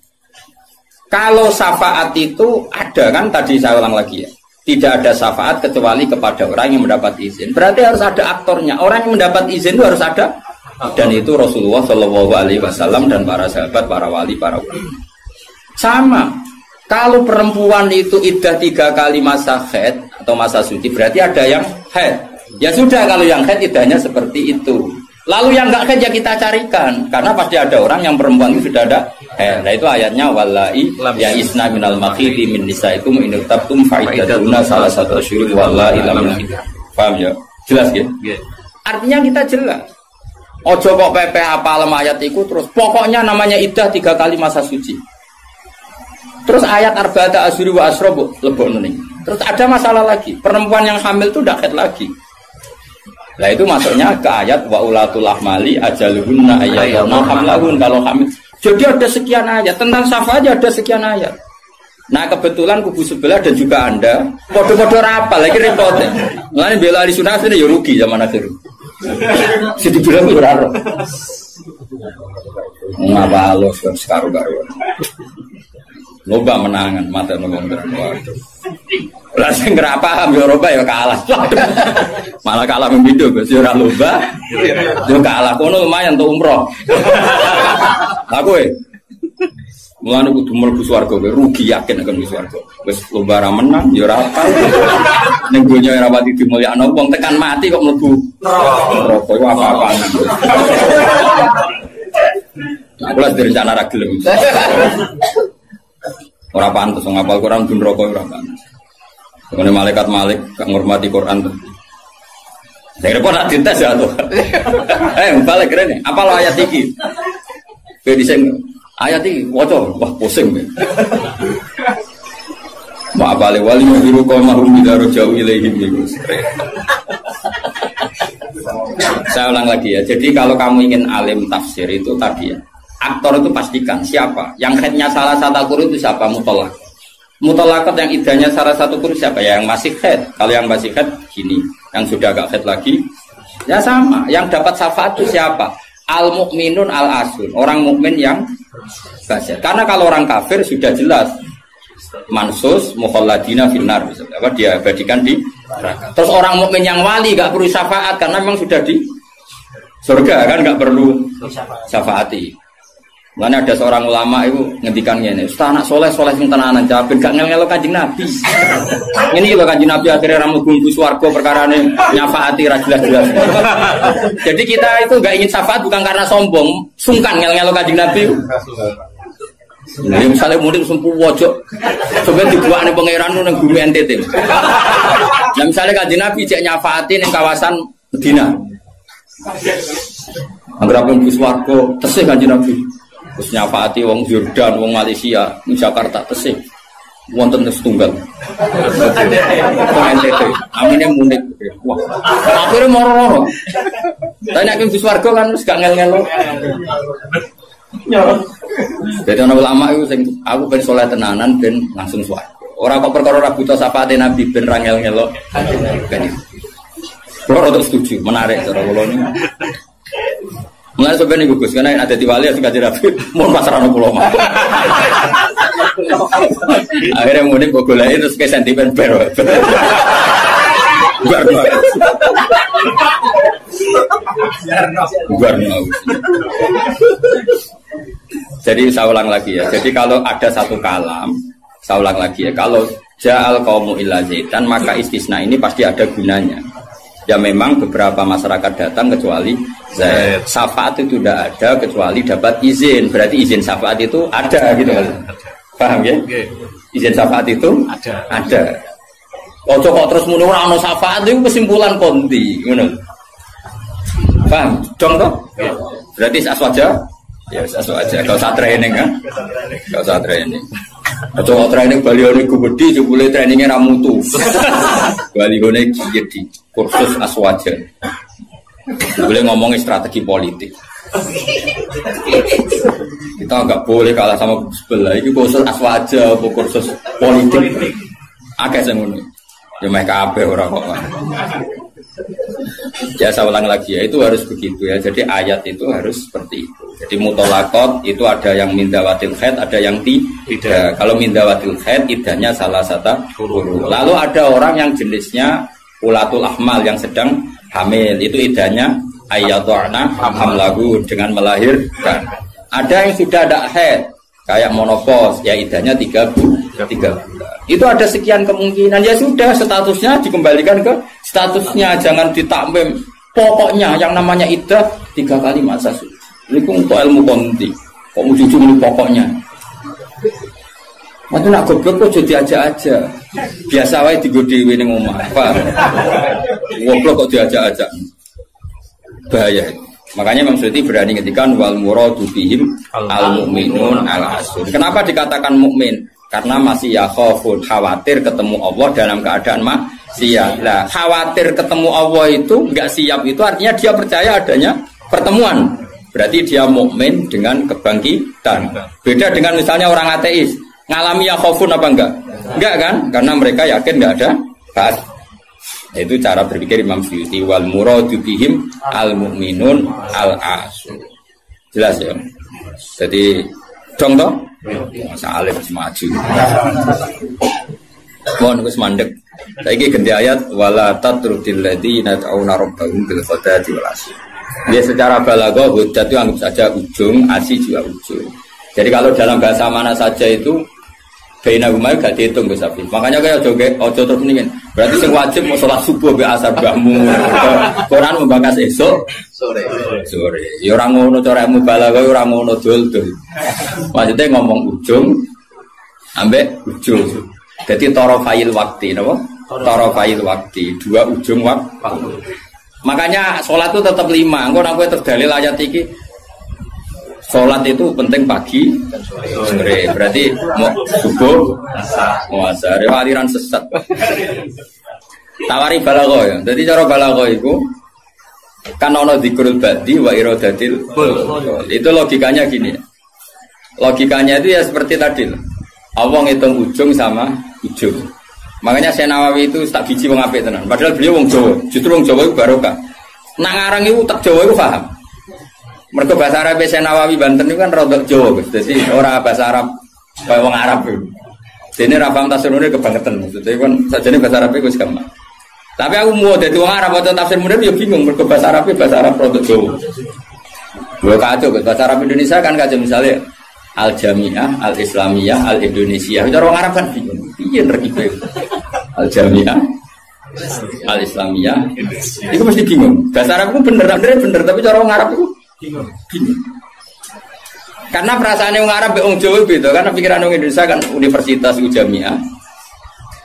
kalau syafaat itu ada kan tadi saya ulang lagi ya. Tidak ada syafaat kecuali kepada orang yang mendapat izin. Berarti harus ada aktornya. Orang yang mendapat izin itu harus ada. Dan itu Rasulullah Shallallahu Alaihi Wasallam dan para sahabat, para wali, para ulama. Sama. Kalau perempuan itu iddah 3 kali masa haid atau masa suci, berarti ada yang haid. Ya sudah kalau yang haid iddahnya seperti itu. Lalu yang enggak haid ya kita carikan. Karena pasti ada orang yang perempuan itu sudah ada haid. Nah itu ayatnya wallahi ya isna minal makhidi min nisaikum in irtabtum fa'iddatuna salasatu asyhur wallahi lam yakhidha. Paham ya? Jelas ya? Artinya kita jelas. Ojo kok pepe apal ayat iku terus pokoknya namanya iddah 3 kali masa suci. Terus ayat arba'ata asyhur wa asra lebokno ning. Terus ada masalah lagi, perempuan yang hamil itu ndak haid lagi. Lah itu masuknya ke ayat wa ulatul ahmali ajaluhunna ayyatuna hamlahun kalau hamil. Jadi ada sekian ayat tentang syafaat aja ada sekian ayat. Nah kebetulan kubu sebelah dan juga Anda podo-podo rapal lagi repotnya. Mulane bela ahli sunnah ini ya rugi zaman akhir. Jadi bilang ora ro. Ngapa alus sekarang-karuan. Loba menangan mata ngomong waduh. Lah sing ora paham ya Eropa ya kalah. Malah kalah membidu Gus ora loba. Yo kalah kono lumayan untuk umroh. Lah kowe mulane kudu mlebu swarga kowe rugi yakin akan mlebu swarga. Wis lomba ra menang ya ora apa. Ning donya ora pati dimulyakno wong tekan mati kok mlebu neraka iku apa-apaan. Aku lagi rencana ra gelem. Ora pantes ngapal Quran pun neraka ora pantes. Kene malaikat Malik gak ngurmati Quran tuh. Saya repot nak dites ya tuh. Balik keren. Apal ayat iki? Kowe dhisik ayat iki waca wah pusing. Ma balik wali biru qaumahum bidaru jauh ilaihim iku. Saya ulang lagi ya. Jadi kalau kamu ingin alim tafsir itu tadi ya. Aktor itu pastikan siapa. Yang headnya salah satu Quran itu siapa? Mutolak. Mutolakot yang idahnya salah satu Quran siapa? Ya yang masih head. Kalau yang masih head gini. Yang sudah agak head lagi. Ya sama. Yang dapat syafaat itu siapa? Al-mu'minun al-asun. Orang mukmin yang basyar. Karena kalau orang kafir sudah jelas. Mansus mukhalladina finnar. Apa dia abadikan di neraka. Terus orang mukmin yang wali gak perlu syafaat. Karena memang sudah di surga kan gak perlu syafaati. Mana ada seorang ulama itu ngendikan ngene, "Ustaz anak soleh sing tenanan jaben gak ngel-ngelo Kanjeng Nabi." Ini lho Kanjeng Nabi akhirnya ra mlebu swarga perkarane nyafaati ra jelas-jelas. Jadi kita itu gak ingin syafaat bukan karena sombong, sungkan ngel-ngelo Kanjeng Nabi. Nah, misalnya mudik sumpu wojok, coba dibuat nih pangeran nang bumi NTT. Nah, misalnya Kanjeng Nabi cek nyafaati ning kawasan Medina. Angger pun swarga tesih Kanjeng Nabi. Terus nyafaati wong Jordan, wong Malaysia, di Jakarta tesih. Wonten setunggal. NTT. Amine munik. Wah. Akhire moro-moro. Lah nek di swarga kan wis gak ngel-ngelo. Jadi ana ulama iku sing aku ben saleh tenanan ben langsung swarga. Ora kok perkara ora buta syafaate Nabi ben ra ngel-ngelo. Ora untuk setuju, menarik cara kula niku. Mulai sebenarnya gugus karena ada di wali yang kaji rapi, mau pasaran pulau mah. Akhirnya mudik golain terus ke sentimen baru. Bukan. Jadi saya ulang lagi ya. Jadi kalau ada satu kalam, saya ulang lagi ya. Kalau ja'al qaumu illa zaitan maka istisna ini pasti ada gunanya. Ya memang beberapa masyarakat datang kecuali Zaid. Syafaat itu tidak ada kecuali dapat izin. Berarti izin syafaat itu ada gitu kan. Paham ya? Izin syafaat itu ada. Ojo kok terus muni ora ono syafaat itu kesimpulan konti, ngono. Paham? Dong toh? Berarti aswaja? Ya aswaja. Kalau usah training kan? Kalau usah training. Ojo training balione gede jebule trainingnya ra mutu. Balione gede. Kursus aswaja. Boleh ngomongin strategi politik. Kita nggak boleh kalah sama sebelah. Ini kursus aswaja, kursus politik. Agak semuanya. Ya mereka apa orang kok. Ya saya ulang lagi ya, itu harus begitu ya. Jadi ayat itu harus seperti itu. Jadi mutolakot itu ada yang mindawatil khaid, ada yang tidak. Kalau mindawatil khaid idahnya salah satu huruf. Lalu ada orang yang jenisnya ulatul ahmal yang sedang hamil, itu idahnya ayyatu'na hamlahu dengan melahirkan. Ada yang sudah ada haid kayak monopos, ya idahnya 3 bulan. Itu ada sekian kemungkinan, ya sudah statusnya dikembalikan ke statusnya, jangan ditakmim. Pokoknya yang namanya idah 3 kali masa suci. Ini untuk ilmu konti. Kok mau jujur ini pokoknya. Waktu nak goblok kok jadi aja. Biasa wae digodewi ning omah. Paham? Goblok kok diajak-ajak. Bahaya. Makanya Imam Suyuti berani ngetikan wal muradu bihim al mukminun al asun. Kenapa dikatakan mukmin? Karena masih yakhafun, khawatir ketemu Allah dalam keadaan maksiat. Lah, khawatir ketemu Allah itu enggak siap itu artinya dia percaya adanya pertemuan. Berarti dia mukmin dengan kebangkitan. Beda dengan misalnya orang ateis, ngalami yakhafun apa enggak? Enggak kan? Karena mereka yakin enggak ada ba'ats. Itu cara berpikir Imam Suyuti wal muradu bihim al mukminun al asun. Jelas ya. Jadi dong toh? Masa alim maju. Mohon wis mandek. Saiki ganti ayat wala tatrudil ladzina ta'una rabbahum bil ghadati wal asyi. Dia secara balaghah hujjah itu anggap saja ujung, asyi juga ujung. Jadi kalau dalam bahasa mana saja itu Baina umay gak dihitung Gus Afif. Makanya kayak ojo terus nih kan. Berarti sing wajib mau sholat subuh be asar bahmu. Quran membahas esok sore. Ya ora ngono cara mubalagha ora ngono dul-dul. Maksudnya ngomong ujung ambek ujung. Jadi tarafil waktu napa? Tarafil waktu, dua ujung waktu. Makanya sholat itu tetap 5. Engko nek kowe terdalil ayat iki sholat itu penting pagi dan sore. Berarti mau subuh, mau asar, aliran sesat. Tawari balaghah ya. Jadi cara balaghah itu kan ono dzikrul badi wa iradatil. Itu logikanya gini. Logikanya itu ya seperti tadi. Allah ngitung ujung sama ujung. Makanya Syekh Nawawi itu tak biji wong apik tenan. Padahal beliau wong Jawa. Justru wong Jawa itu barokah. Nak ngarang itu tak Jawa itu paham. Mereka bahasa Arab Syekh Nawawi Banten itu kan rodok Jawa, Gus. Jadi orang bahasa Arab kayak wong Arab itu. Dene ra paham tafsirune kebangetan. Maksudnya kan sajane bahasa Arab iku gampang. Tapi aku mau dadi wong Arab waca tafsir munir yo bingung mergo bahasa Arab rodok Jawa. Lho kacau Gus. Bahasa Arab Indonesia kan kacau misalnya Al-Jami'ah, Al-Islamiyah, Al-Indonesia. Itu orang Arab kan bingung. Piye nerkibe? Al-Jami'ah, Al-Islamiyah. Itu mesti bingung. Bahasa Arab itu bener, tapi cara orang Arab itu bingung. Karena perasaan orang Arab orang Jawa beda. Karena pikiran orang Indonesia kan universitas itu Jami'ah.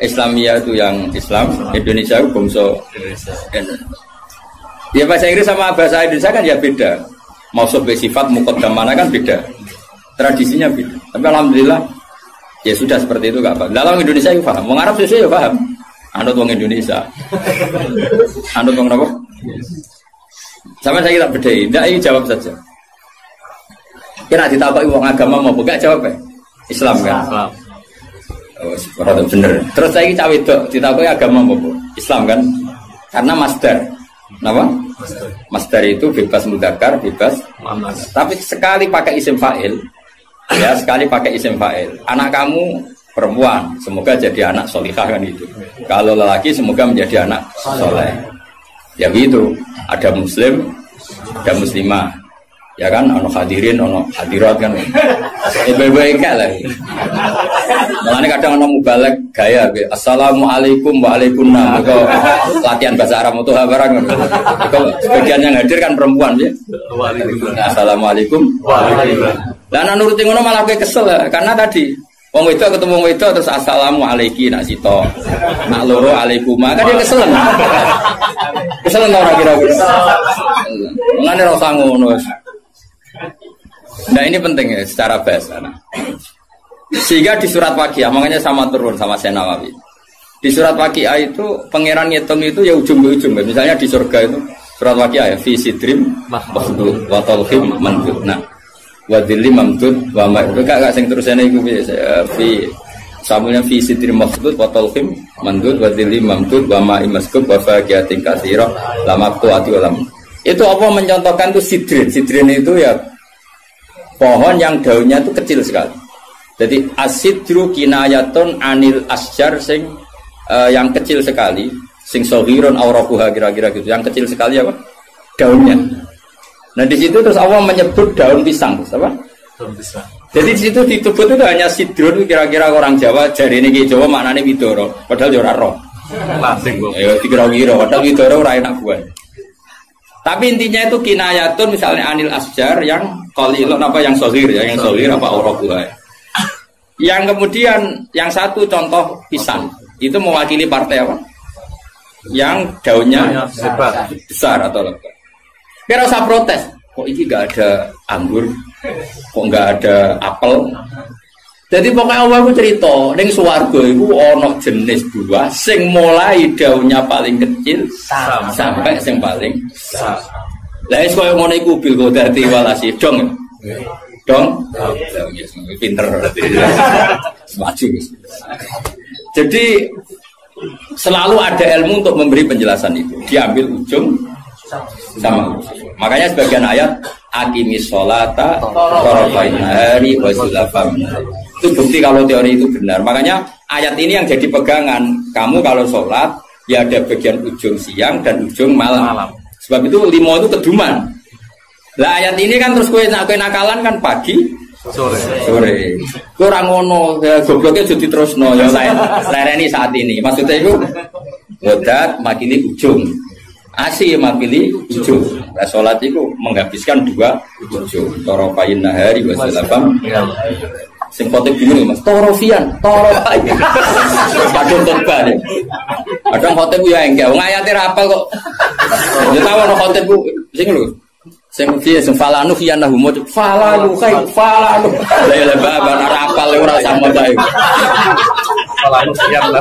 Islamiyah itu yang Islam, Indonesia itu bangsa Indonesia. Ya bahasa Inggris sama bahasa Indonesia kan ya beda. Mau sebagai sifat muqaddam mana kan beda. Tradisinya beda. Tapi alhamdulillah ya sudah seperti itu gak apa. Dalam Indonesia itu paham. Wong Arab sesuai ya paham. Anut wong Indonesia. Anut wong apa? Sama saya tak bedai. Tidak, ini jawab saja. Kira ditapai wong agama mau buka jawab ya? Islam kan? Islam. Oh, seperti bener. Terus saya cawe itu ditapai agama mau Islam kan? Karena masdar. Kenapa? Masdar itu bebas mudzakkar, bebas muannas. Tapi sekali pakai isim fa'il, ya sekali pakai isim fa'il. Anak kamu perempuan, semoga jadi anak solihah kan itu. Kalau lelaki, semoga menjadi anak soleh. Ya begitu. Ada muslim, ada muslimah. Ya kan, ono hadirin, ono hadirat kan. Baik-baik lagi. Makanya kadang ono mubalek gaya. Assalamualaikum waalaikumsalam. Itu latihan bahasa Arab itu barang. Sebagian yang hadir kan perempuan ya. Assalamualaikum waalaikumsalam. Lah nuruti ngono malah kowe kesel ya. Karena tadi wong wedok ketemu wong wedok terus assalamualaikum nak sito. Nak loro alaikuma kan dia kesel. Kesel ora kira-kira. Mulane ora usah ngono. Nah ini penting ya secara bahasa. Sehingga di surat Waqiah, makanya sama turun sama Syekh Nawawi. Di surat Waqiah itu pangeran ngitung itu ya ujung ke ujung. Misalnya di surga itu surat Waqiah ya fi sidrim mahdud wa talhim mandud. Nah, wa dhillim mamdud wa ma itu gak sing terusane iku fi samulnya fi sidrim mahdud wa talhim mandud wa dhillim mamdud wa ma imaskub wa faqiyatin katsira lamaqtu'ati wa lam. Itu apa mencontohkan itu sidrin. Sidrin itu ya pohon yang daunnya itu kecil sekali. Jadi asidru kinayatun anil asjar sing yang kecil sekali, sing sohiron aurakuha kira-kira gitu. Yang kecil sekali apa? Daunnya. Nah di situ terus Allah menyebut daun pisang, apa? Daun pisang. Jadi di situ disebut itu hanya sidrun kira-kira orang Jawa jari ini Jawa maknanya widoro. Padahal ora roh. Lasing kok. Ya dikira-kira padahal widoro ora enak buah. Tapi intinya itu kinayatun misalnya anil asjar yang qalilun apa yang sohir ya, yang sohir apa aurakuha. Yang kemudian yang satu contoh pisang itu mewakili partai apa? Yang daunnya besar atau lebat. Kira usah protes. kok ini gak ada anggur, kok gak ada apel. Jadi pokoknya Allah aku cerita, ning swarga iku ana jenis buah sing mulai daunnya paling kecil sampai sing paling besar. Lah wis koyo ngono iku bil godati walasi dong. Dong. Pinter berarti. Maju. Jadi selalu ada ilmu untuk memberi penjelasan itu. Diambil ujung sama ujung. Makanya sebagian ayat aqimis sholata tarafain nahari wa zulafam. Itu bukti kalau teori itu benar. Makanya ayat ini yang jadi pegangan. Kamu kalau sholat ya ada bagian ujung siang dan ujung malam. Sebab itu 5 itu keduman. Lah ayat ini kan terus kowe nakalan kan pagi sore. Kurang ngono, gobloknya jadi terusno ya lereni saat ini. Maksudnya itu wadat makili ujung. Asih makili ujung. Nah, salat itu menghabiskan 2 ujung. Tarafain nahari wa zulafam. Sing khotib bingung Mas, torofian. Kadung khotbah deh. Kadang khotib ya enggak, wong ayate ra apal kok. Ya tahu ono khotib ku sing lho. Sing piye sing falanu khiyanahu mo falanu kai falanu. Lah ya babar ora apal ora usah maca iku. Falanu khiyanah.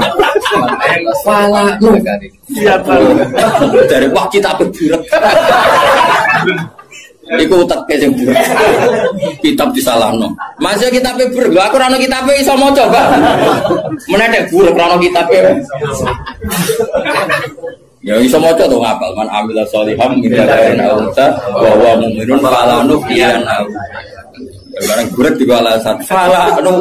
Falanu khiyanah. Dari wah kita berburet. Iku teke sing buret. Kitab disalahno. Masih kitabe buret. Lho aku ora ono kitabe iso maca, Pak. Menedek buret ora ono kitabe. Ya iso maca to ngapal man amila sholiham min dzakarin aw unsa wa huwa mu'minun fala nuhyiyannahu. Barang buret di alasan fala anu.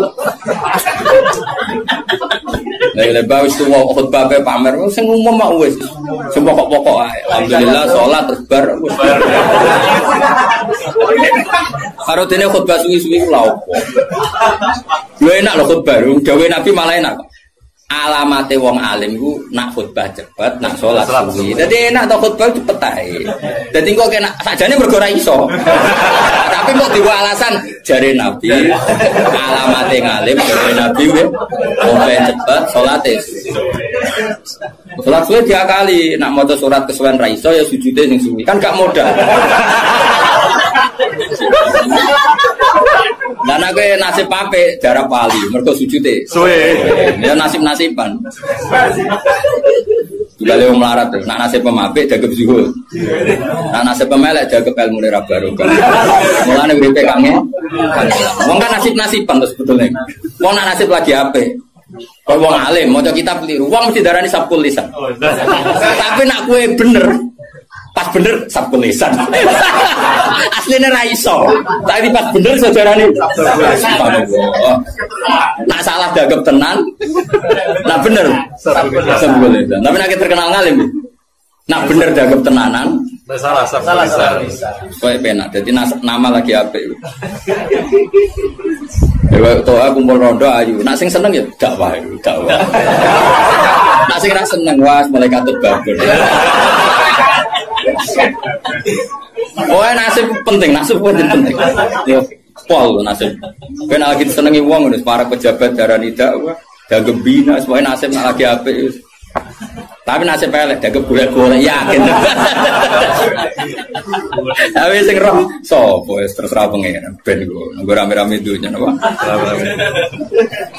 Lah bae wis tuwa khotbah pamer sing umum mak wis. Sing pokok-pokok ae. Alhamdulillah salat terus bar wis. Karo dene khotbah suwi-suwi ku lha opo. Lho enak lho khotbah, dawuh Nabi malah enak. Alamate wong alim ku nak khutbah cepet, nak salat suwi. Dadi enak to khutbah cepet ae. Dadi kok kena sakjane mergo ora iso. Tapi kok diwa alasan jare Nabi alamate ngalim jare Nabi wong cepet salate. Salat suwi diakali, nak maca surat kesuwen ra iso ya sujude sing suwi. Kan gak modal. Dan aku nasib pape jarak wali, mereka sujute. Suwe. Ya nasib-nasiban. Juga lewat melarat tuh. Nak nasib pemape jaga zuhud. Nak nasib pemelek jaga ilmu lera baru. Mulane uripe kangen. Wong kan nasib-nasiban terus sebetulnya. Wong nak nasib lagi ape? Kalau wong alim, mau kitab keliru. Wong mesti darani sabkul lisan. Tapi nak kue bener. Pas bener sabkul lisan. Aslinya ra iso. Tapi pas bener sejarahnya. Nak salah gagap tenan. Nak bener sabkul lisan. Tapi nak terkenal ngalim. Nak bener gagap tenanan. Salah sabkul lisan. Kowe penak. Jadi nama lagi apik. Toa kumpul rondo ayu. Nak sing seneng ya dakwah. Nak sing ra seneng wah malaikat babon. Oh nasib penting, nasib penting. Yo pol nasib. Ben lagi senengi wong wis para pejabat darani dakwah, dagem bina semuanya nasib lagi apik. Tapi nasib elek dagem golek-golek yakin. Tapi sing roh sapa wis terserah pengen ben nggo rame-rame dunya napa.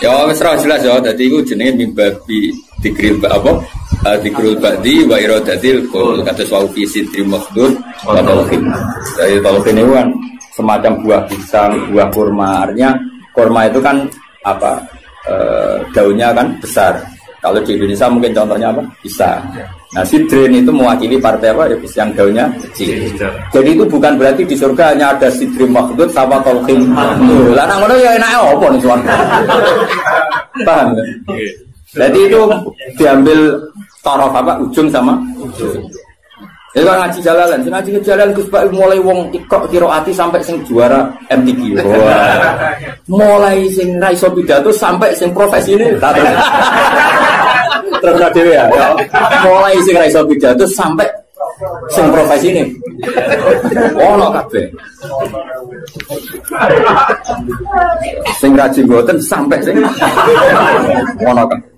Ya wis jelas ya dadi iku jenenge mimbabi dikril apa? Dikrul ba'di wa iradatil qul kata wa fi sidri makhdud wa talqin. Jadi talqin itu kan semacam buah pisang, buah kurma. Artinya kurma itu kan apa? Daunnya kan besar. Kalau di Indonesia mungkin contohnya apa? Pisang. Nah, sidrin itu mewakili partai apa? Ya, yang daunnya kecil. Jadi itu bukan berarti di surga hanya ada sidri makhdud sama talqin. Lah nang ngono ya enake apa nih suwan. Paham ya? Jadi itu diambil taraf apa ujung sama ujung. Jadi kalau ngaji jalalan Gus Pak mulai wong ikok kiroati sampai sing juara MTQ. Mulai sing ra iso pidato sampai sing profesi ini. Terus dhewe ya. Mulai sing ra iso pidato sampai sing profesi ini. Ono kabeh. Sing rajin mboten sampai sing ono kabeh.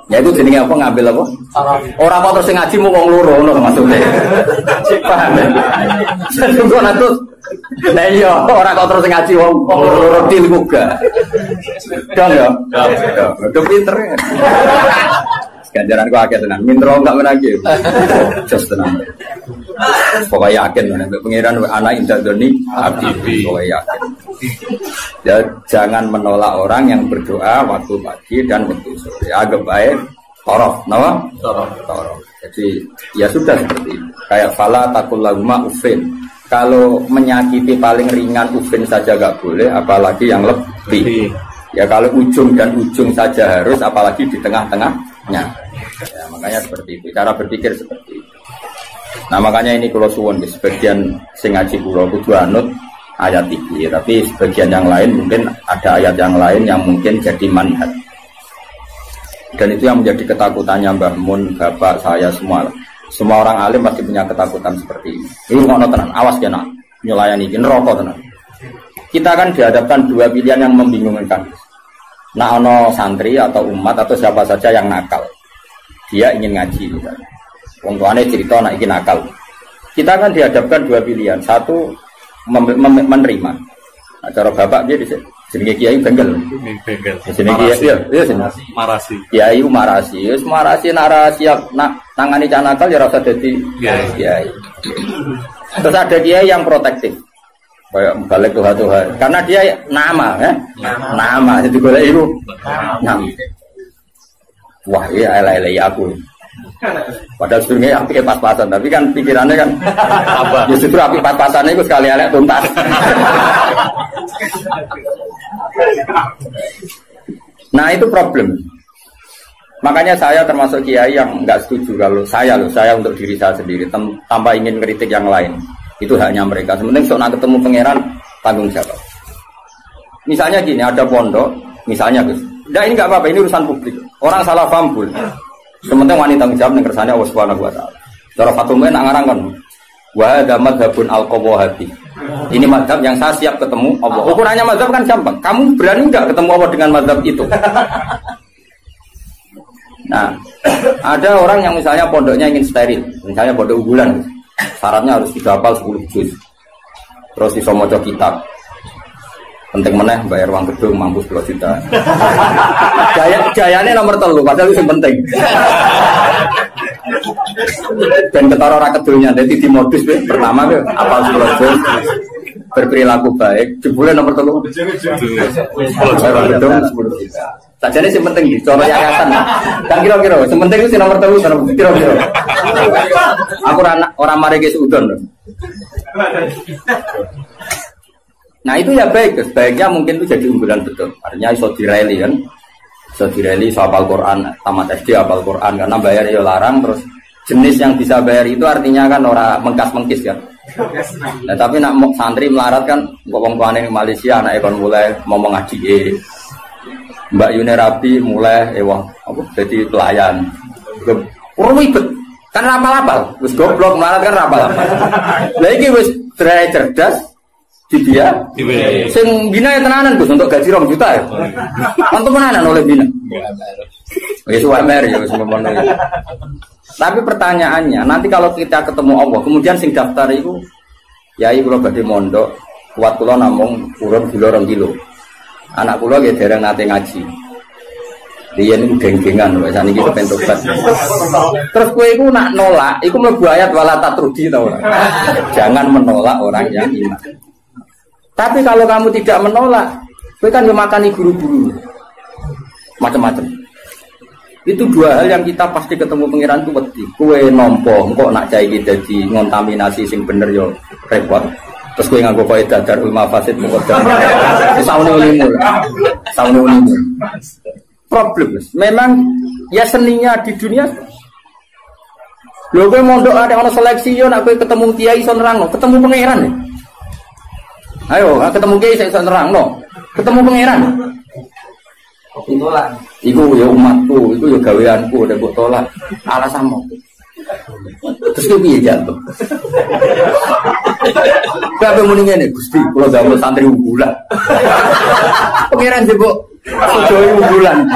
Ya itu jenenge apa ngambil apa? Orang kok terus ngaji mau wong loro ngono maksudnya. Paham ya? Sesuk natus. Lah iya, ora kok terus ngaji wong loro til muga. Dong ya. Udah pinter. Ganjaran ku akeh tenan. Mintro enggak menagi. Just tenan. Pokoknya yakin nek pengiran anak indah doni abdi. Pokoknya yakin. Ya, jangan menolak orang yang berdoa waktu pagi dan waktu sore. Agak baik, torof, nama? Torof. Jadi ya sudah seperti itu. Kayak fala takul lahuma ufin. Kalau menyakiti paling ringan ufin saja gak boleh, apalagi yang lebih. Ya kalau ujung dan ujung saja harus, apalagi di tengah-tengahnya. Ya, makanya seperti itu. Cara berpikir seperti itu. Nah makanya ini kalau suwon di sebagian sing ngaji kula kudu anut ayat ini, tapi sebagian yang lain mungkin ada ayat yang lain yang mungkin jadi manhaj. Dan itu yang menjadi ketakutannya Mbah Mun, bapak saya semua. Semua orang alim pasti punya ketakutan seperti ini. Ini ngono tenan, awas ya nak nyulayani iki neraka tenan. Kita kan dihadapkan dua pilihan yang membingungkan. Nah ono santri atau umat atau siapa saja yang nakal. Dia ingin ngaji misalnya. Wong tuane cerita nak iki nakal. Kita kan dihadapkan dua pilihan. Satu menerima. Nah, cara bapak dia jenenge kiai bengkel. Bengkel. Jenenge kiai iya marasi. Kiai marasi. Wis marasi nak siap nak nangani cah nakal ya ora usah dadi kiai. Terus ada kiai yang protektif. Kayak balik Tuhan. Karena dia nama ya. Nama jadi golek iku. Nama. Wah, iya elek-elek aku. Padahal sebenarnya api pas-pasan, tapi kan pikirannya kan apa? Justru api pas-pasannya itu sekali elek tuntas. Nah itu problem. Makanya saya termasuk kiai yang nggak setuju kalau saya untuk diri saya sendiri tanpa ingin kritik yang lain. Itu haknya mereka. Sebenarnya soal ketemu pangeran tanggung jawab. Misalnya gini, ada pondok, misalnya Gus. Nah ini nggak apa-apa, ini urusan publik. Orang salah paham pun. Sementara wanita tanggung jawab yang kersane Allah Subhanahu wa taala. Cara Fatumah nak ngarang kan. Wa hadza madzhabun al-qawahati. Ini mazhab yang saya siap ketemu Allah. Ukurannya mazhab kan gampang. Kamu berani enggak ketemu Allah dengan mazhab itu? Nah, ada orang yang misalnya pondoknya ingin steril, misalnya pondok unggulan. Syaratnya harus dihafal 10 juz. Terus iso maca kitab. Penting meneh bayar uang gedung mampu 10 juta. Jayane nomor 3 padahal itu yang penting. Dan ketara ora kedulnya dadi di modus pertama ke apal 10 juz berperilaku baik jebule nomor 3 bayar gedung 10 juta. Sajane sing penting iki cara yayasan. Kan kira-kira sing penting itu nomor 3 kira-kira. Aku ora mareke seudon. Nah itu ya baik, sebaiknya mungkin itu jadi unggulan betul. Artinya iso direli kan, iso direli, iso hafal Quran, tamat SD hafal Quran karena bayar ya larang. Terus jenis yang bisa bayar itu artinya kan orang mengkas-mengkis kan. Nah tapi nak santri melarat kan, wong tuane di Malaysia anak kon mulai ngomong ngaji. Mbak Yuni Rabi mulai jadi pelayan. Ribet kan rapal-rapal, terus goblok melarat kan rapal-rapal. Lah iki wis cerdas. Dia sing bina ya tenanan Gus untuk gaji 2 juta ya. Untuk tenanan oleh bina. Wis UMR ya wis ngono. Tapi pertanyaannya, nanti kalau kita ketemu Allah, kemudian sing daftar itu yai kula badhe mondok, kuat kula namung urun kilo 2 kilo. Anak kula nggih dereng nate ngaji. Riyen niku geng-gengan wis saniki kepen tobat. Terus kowe iku nak nolak, iku mlebu ayat wala tatrudi ta ora? Jangan menolak orang yang iman. Tapi kalau kamu tidak menolak, kowe kan makani guru-guru macam-macam. Itu 2 hal yang kita pasti ketemu pangeran itu wedi. Kowe nampa engko nak cah iki dadi ngontaminasi sing bener yo repot. Terus kowe nganggo kaidah darul mafasid muqaddam. Saune ulimu. Problem. Memang ya seninya di dunia. Lho kowe mondok ada ono seleksi yo nak kowe ketemu kiai iso nerangno, ketemu pangeran ya. Ayo, ketemu kiai saya nerang no. Ketemu pangeran. Tolak. Iku ya umatku, iku ya gaweanku, udah mbok tolak. Alasanmu. Terus ki piye jatuh? Kabeh muni ngene, Gusti, kula damel santri unggulan. Pangeran jebok sedoyo unggulan.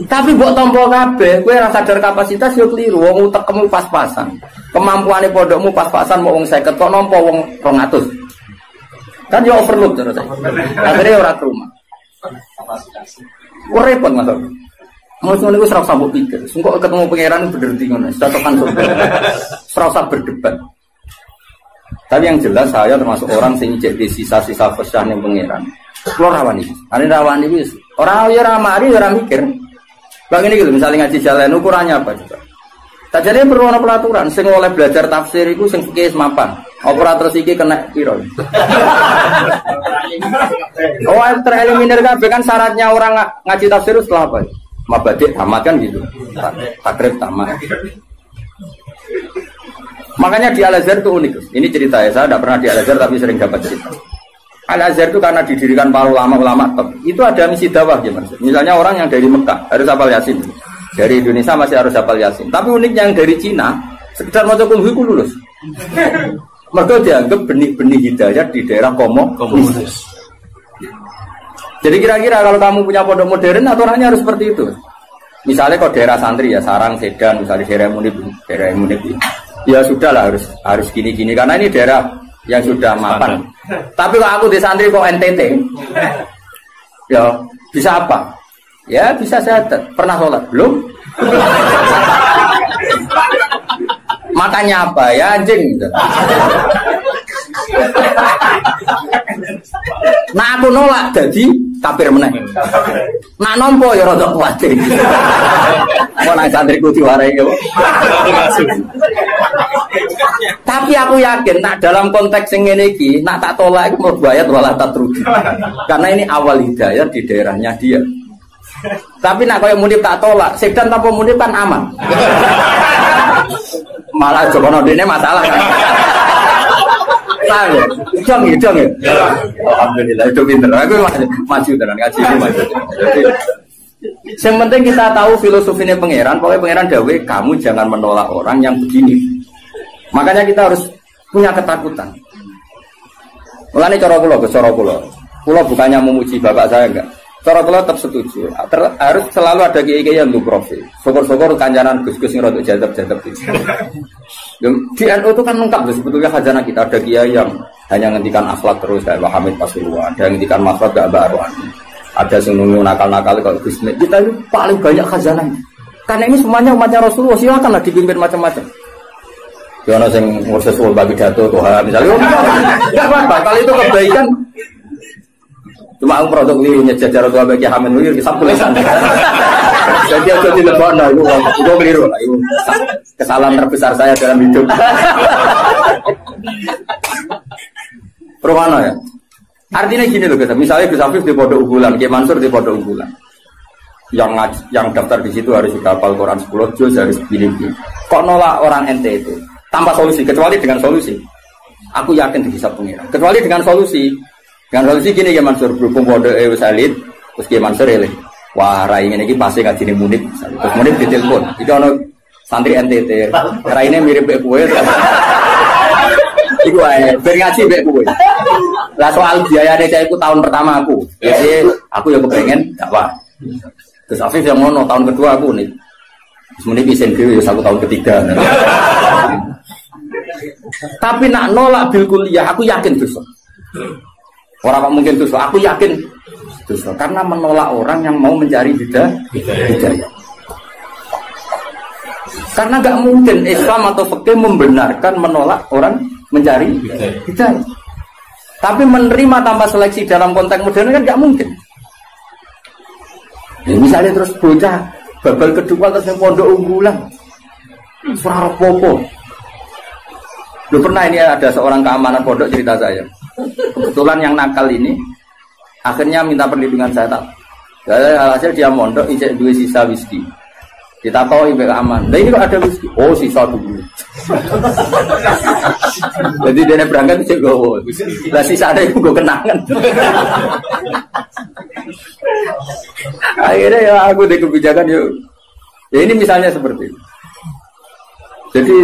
Tapi mbok tampa kabeh, kowe ora sadar kapasitas yo keliru. Wong utekmu pas-pasan. Kemampuane pondokmu pas-pasan mau wong 50 kok nampa wong 200. Kan yo overload terus saya. Akhirnya ora ke rumah. Wah repot Mas. Ngono niku ora usah mbok pikir. Engko ketemu pangeran berhenti ngono. Cocokan surga. Ora usah berdebat. Tapi yang jelas saya termasuk orang sing jadi sisa-sisa fesah ning pangeran. Kulo rawani. Ane rawani wis. Ora yo ora mari ora mikir. Bang ini gitu, misalnya ngaji jalan ukurannya apa coba? Tak jadi perlu ada pelaturan. Sing oleh belajar tafsir itu sing fikih mapan. Operator iki kena piro? Oh, tereliminir kabeh kan syaratnya orang ngaji tafsir itu setelah apa? Mabadik tamat kan gitu. Takrib tamat. Makanya di Al-Azhar itu unik. Ini cerita ya, saya tidak pernah di Al-Azhar tapi sering dapat cerita. Al-Azhar itu karena didirikan para ulama-ulama top. Itu ada misi dakwah ya, misalnya orang yang dari Mekah harus hafal Yasin. Dari Indonesia masih harus hafal Yasin. Tapi uniknya yang dari Cina sekedar maca kulhu itu lulus. Mereka dianggap benih-benih hidayah di daerah komunis. Jadi kira-kira kalau kamu punya pondok modern aturannya harus seperti itu. Misalnya kalau daerah santri ya Sarang, Sedan, misalnya daerah Munib. Ya sudahlah harus gini-gini karena ini daerah yang sudah mapan. Tapi kalau aku di santri kok NTT, ya bisa apa? Ya bisa syahadat. Pernah sholat? Belum? Makanya apa? Ya anjing. Nah aku nolak jadi kafir meneh. Nak nompo ya rada kuwatir. Mau nang santriku diwarai yo. Tapi aku yakin nak dalam konteks yang ngene iki, nak tak tolak iku mau bayat walah tatrudi. Karena ini awal hidayah di daerahnya dia. Tapi nak koyo Munib tak tolak, Sedan tanpa Munib kan aman. Malah jokono dene masalah kan. Saya, hidang ya. Alhamdulillah itu pinter. Aku maju tenan ngaji maju. Jadi, yang penting kita tahu filosofinya pangeran. Pokoknya pangeran dawe, kamu jangan menolak orang yang begini. Makanya kita harus punya ketakutan. Mulane cara kula, kula bukannya memuji bapak saya enggak. Cara kula tetap setuju. Harus selalu ada kiai-kiai yang untuk profil. Syukur-syukur kancanan Gus-gus sing rada jadab-jadab gitu. Di NU itu kan lengkap sebetulnya khazanah kita. Ada kiai yang hanya ngendikan akhlak terus kayak Pak Hamid Pasuruan, ada yang ngendikan makhluk gak baru. Ada yang nunggu nakal-nakal kalau Gus Med. Kita ini paling banyak khazanahnya. Karena ini semuanya umatnya Rasulullah, silakanlah dipimpin macam-macam. Yono sing ngurus sul bagi pidato Tuhan misalnya, enggak apa-apa. Kalau itu kebaikan, cuma aku produk lirunya jajar tua bagi Hamid liru kisah tulisan. Jadi aku tidak bodoh, itu keliru lah. Itu kesalahan terbesar saya dalam hidup. Permana ya? Artinya gini loh guys. Misalnya Gus Afif di pondok unggulan, Kiai Mansur di pondok unggulan. Yang daftar di situ harus juga hafal Quran 10 juz, harus begini. Kok nolak orang NTT? Tanpa solusi, kecuali dengan solusi. Aku yakin bisa pengira. Kecuali dengan solusi. Dengan solusi gini Kiai Mansur berhubung pondok Salid, terus Kiai Mansur eleh. Wah, rai ini pasti ngajini Munib. Terus Munib ditelepon. Itu ono santri NTT. Rai ini mirip mbek kowe. Iku ae, ben ngaji mbek kowe. Lah soal biayane saya iku tahun pertama aku. Jadi aku ya kepengen dakwah. Terus Afif yang ngono tahun kedua aku nih. Terus Munib isen dhewe ya aku tahun ketiga. Tapi nak nolak bil kuliah aku yakin dosa. Orang kok mungkin dosa, aku yakin dosa karena menolak orang yang mau mencari hidayah. Karena nggak mungkin Islam atau fikih membenarkan menolak orang mencari hidayah. Tapi menerima tanpa seleksi dalam konteks modern kan nggak mungkin. Ya, misalnya terus bocah babal kedua terus yang pondok unggulan, suara popo. Lu pernah ini ada seorang keamanan pondok cerita saya. Kebetulan yang nakal ini akhirnya minta perlindungan saya tak. Hasil dia mondok ijek dua sisa whisky. Kita tahu ibu aman. Nah ini kok ada whisky? Oh sisa dulu. Jadi dia berangkat ijek gowo. Lah sisa ada ibu gue kenangan. Akhirnya ya aku deh kebijakan yuk. Ya ini misalnya seperti itu. Jadi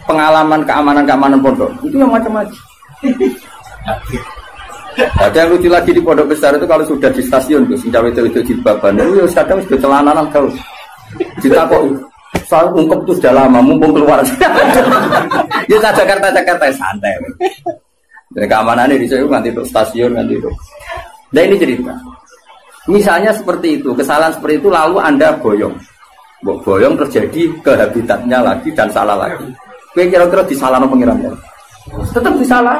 pengalaman keamanan pondok itu yang macam-macam. Ada yang lucu lagi di pondok besar itu kalau sudah di stasiun Gus, cawe itu jilbaban, itu kadang sudah celananan kau. Ditakok, saya ungkep itu sudah lama, mumpung keluar. Ya Jakarta santai. Dari keamanannya di sana nanti untuk stasiun nanti itu. Nah ini cerita. Misalnya seperti itu, kesalahan seperti itu lalu Anda boyong. Boyong terjadi ke habitatnya lagi dan salah lagi. Kira-kira disalahkan pengirannya. Tetap disalah.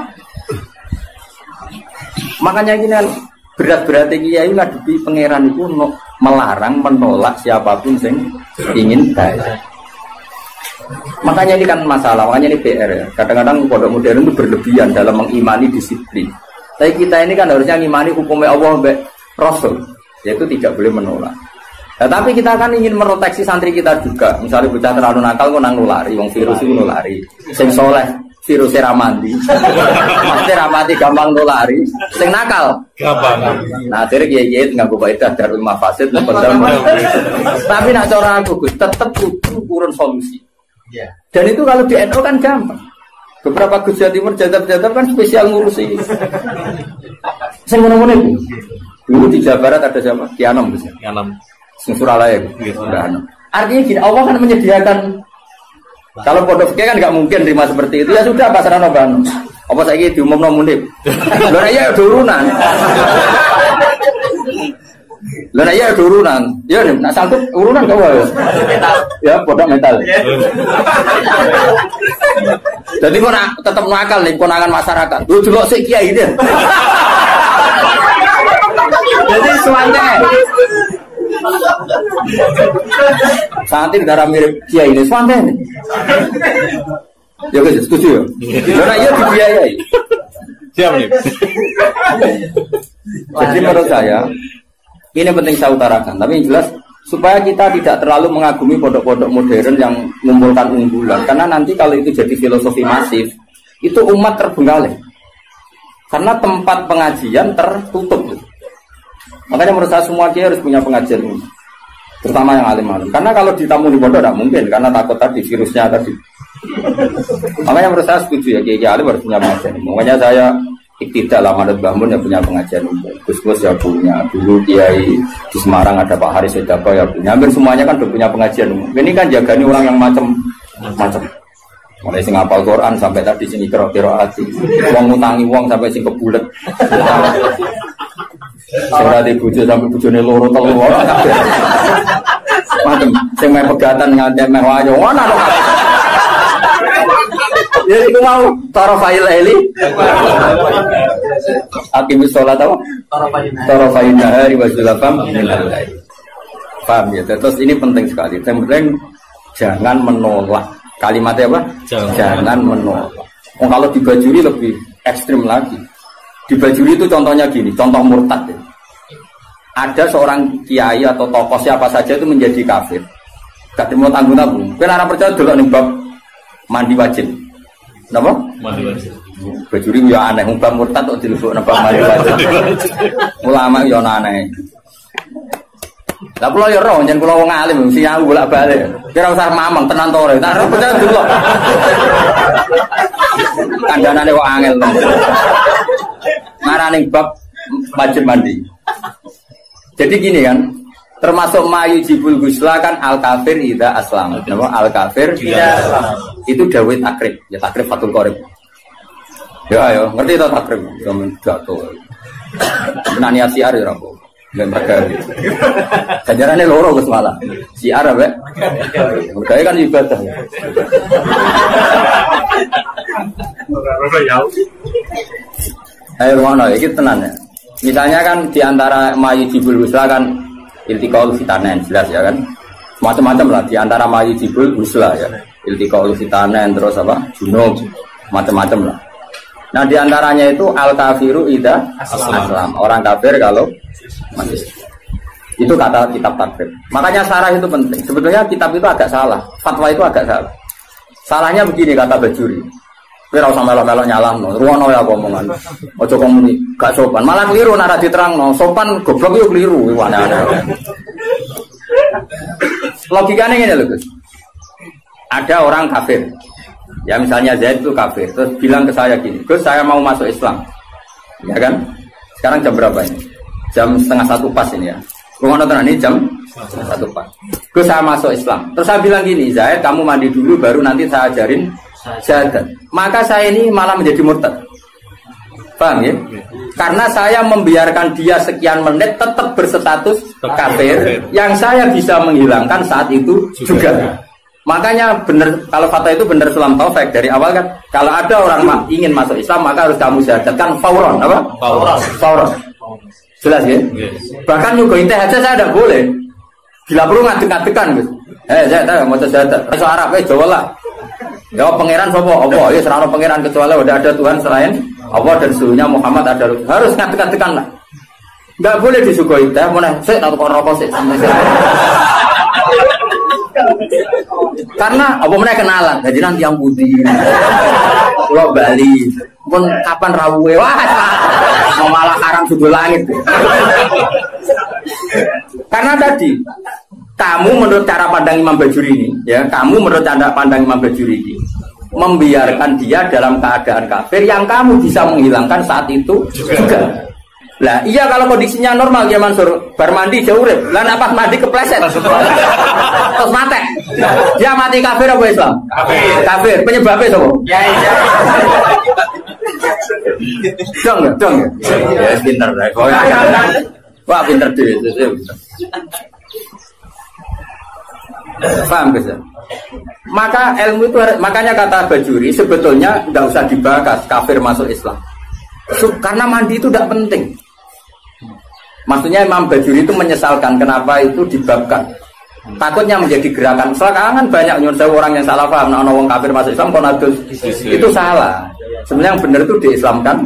Makanya ini kan berat-berat kiai ngadepi pangeran itu melarang menolak siapapun yang ingin baik. Makanya ini kan masalah, makanya ini PR ya. Kadang-kadang pondok modern itu berlebihan dalam mengimani disiplin. Tapi kita ini kan harusnya mengimani hukumnya Allah mbak Rasul, yaitu tidak boleh menolak. Nah, tapi kita kan ingin meroteksi santri kita juga. Misalnya bocah terlalu nakal kok nang nulari, wong virus itu nulari. Sing soleh virusnya ramandi. Pasti ramandi gampang nulari. Sing nakal gampang. Nah, akhirnya kiai nganggo faedah darul mafasid tapi nak cara aku Gus, tetap kudu urun solusi. Dan itu kalau di NU kan gampang. Beberapa Gus Jawa Timur jadab-jadab kan spesial ngurusi. Sing ngono-ngono itu. Dulu di Jawa Barat ada siapa? Kianom Gus. Kianom. Sing Suralaya. Artinya gini, Allah kan menyediakan. Kalau pondok fikih kan nggak mungkin terima seperti itu. Ya sudah pasaran oban. Apa saiki diumumno mundip. Lho ya turunan. Lho ya turunan. Ya nek sanggup urunan kau ya. Ya pondok metal. Jadi kok tetap nakal nih konangan masyarakat. Lu delok sik kiai iki. Jadi suange. Saat ini darah mirip kiai ini suange. Ya guys, setuju ya? Karena iya dibiayai. Siap nih. Jadi menurut saya ini penting saya utarakan. Tapi yang jelas supaya kita tidak terlalu mengagumi pondok-pondok modern yang mengumpulkan unggulan. Karena nanti kalau itu jadi filosofi masif, itu umat terbengkalai. Karena tempat pengajian tertutup. Makanya menurut saya semua kiai harus punya pengajian ini, terutama yang alim-alim. Karena kalau ditamu di pondok tidak mungkin, karena takut tadi virusnya tadi. Makanya menurut saya setuju ya kiai alim harus punya pengajian. Makanya saya tidak lama ada bangun yang punya pengajian umum. Gus-gus ya punya. Dulu kiai di Semarang ada Pak Haris Sedako ya punya. Hampir semuanya kan udah punya pengajian umum. Ini kan jagani orang yang macam-macam. Mulai sing hafal Quran sampai tadi sing kira-kira hati. Wong ngutangi wong sampai sing kebulet. Ora di bojo sampai bojone loro telu ora kabeh. Macem sing meh pegatan nganti meh wayo ngono lho. Ya iku mau tarafail eli. Aqimis shalat apa? Tarafail nahari wa zulafam minal lail. Paham ya? Terus ini penting sekali. Penting jangan menolak. Kalimatnya apa? Jangan menolak. Kalau dibajuri lebih ekstrim lagi. Dibajuri itu contohnya gini, contoh murtad ya. Ada seorang kiai atau tokoh siapa saja itu menjadi kafir. Gak terima tanggung-tanggung. Kan orang percaya dulu nih bab mandi wajib. Kenapa? Mandi wajib. Bajuri ya aneh, bab murtad kok dilebok napa mandi wajib. Ulama ya aneh. Lah kula ya roh, yen kula wong alim mesti aku bolak-balik. Kira usah mamang tenan to ora. Tak percaya dulu. Kandhanane kok angel. Marane bab wajib mandi. Jadi gini kan, termasuk mayu jibul gusla kan al kafir idza aslam. Napa al kafir idza aslam. Itu dawuh takrib, ya takrib fatul qorib. Ya ayo, ngerti to takrib? Sampeyan jatuh. Nani siar ya ora. Lembaga. Kajarane loro Gus malah. Siar apa? Budaya kan ibadah. Ayo ngono iki tenan ya. Misalnya kan diantara mayujibul husla kan iltiqaul fitanen jelas ya kan. Macam-macam lah diantara mayujibul husla ya. Iltiqaul fitanen terus apa? Junub macam-macam lah. Nah diantaranya itu al kafiru idza aslam. Orang kafir kalau mati. Itu kata kitab takrib. Makanya syarah itu penting. Sebetulnya kitab itu agak salah. Fatwa itu agak salah. Salahnya begini kata Bajuri. Kowe ora usah melok-melok nyalahno. Ruwono ya omongan. Aja komuni gak sopan. Malah keliru nek diterangno. Sopan goblok yo keliru aneh-aneh. Logikanya ngene lho, Gus. Ada orang kafir. Ya misalnya Zaid itu kafir. Terus bilang ke saya gini, "Gus, saya mau masuk Islam." Ya kan? Sekarang jam berapa ini? Jam 12:30 pas ini ya. Rumah nonton ini jam 1 pas. Gue saya masuk Islam. Terus saya bilang gini, Zaid kamu mandi dulu baru nanti saya ajarin syahadat. Maka saya ini malah menjadi murtad. Paham ya? Karena saya membiarkan dia sekian menit tetap berstatus kafir, yang saya bisa menghilangkan saat itu juga. Makanya benar, kalau fatwa itu benar Sulam Taufik dari awal kan, kalau ada orang ingin masuk Islam maka harus kamu syahadatkan fauron, apa? Fauron. Jelas ya? Bahkan nyuguhin teh aja saya tidak boleh. Bila perlu ngadek-ngadekan gitu. Saya tahu mau syahadat. Bahasa Arab Jawa lah. Ya pangeran sapa? Allah. Ya serana pangeran kecuali udah ada Tuhan selain Allah dan suhunya Muhammad ada. Harus ngadek-ngadekan lah. Enggak boleh disuguhi teh, mau sik tak kok rokok sik. Karena apa meneh kenalan. Jadi nanti yang putih. Pulau Bali. Pun kapan rawuhe? Wah, mau malah haram sudul langit. Karena tadi kamu menurut cara pandang Imam Bajuri ini, ya, kamu menurut cara pandang Imam Bajuri ini membiarkan dia dalam keadaan kafir yang kamu bisa menghilangkan saat itu juga. Lah iya kalau kondisinya normal ya Mansur, bar mandi jauh urip. Lah nek pas mandi kepleset. Terus mati. Dia mati kafir apa Islam? Kafir. Kafir. Penyebabnya sapa? Kiai. Dong. Ya pinter lah. Wah pinter dhewe. Paham bisa? Maka ilmu itu makanya kata Bajuri sebetulnya enggak usah dibahas kafir masuk Islam. Karena mandi itu tidak penting. Maksudnya Imam Bajuri itu menyesalkan kenapa itu dibabkan. Takutnya menjadi gerakan. Sekarang banyak orang yang salah paham. Nah, orang kafir masuk Islam konadus itu salah. Sebenarnya yang benar itu diislamkan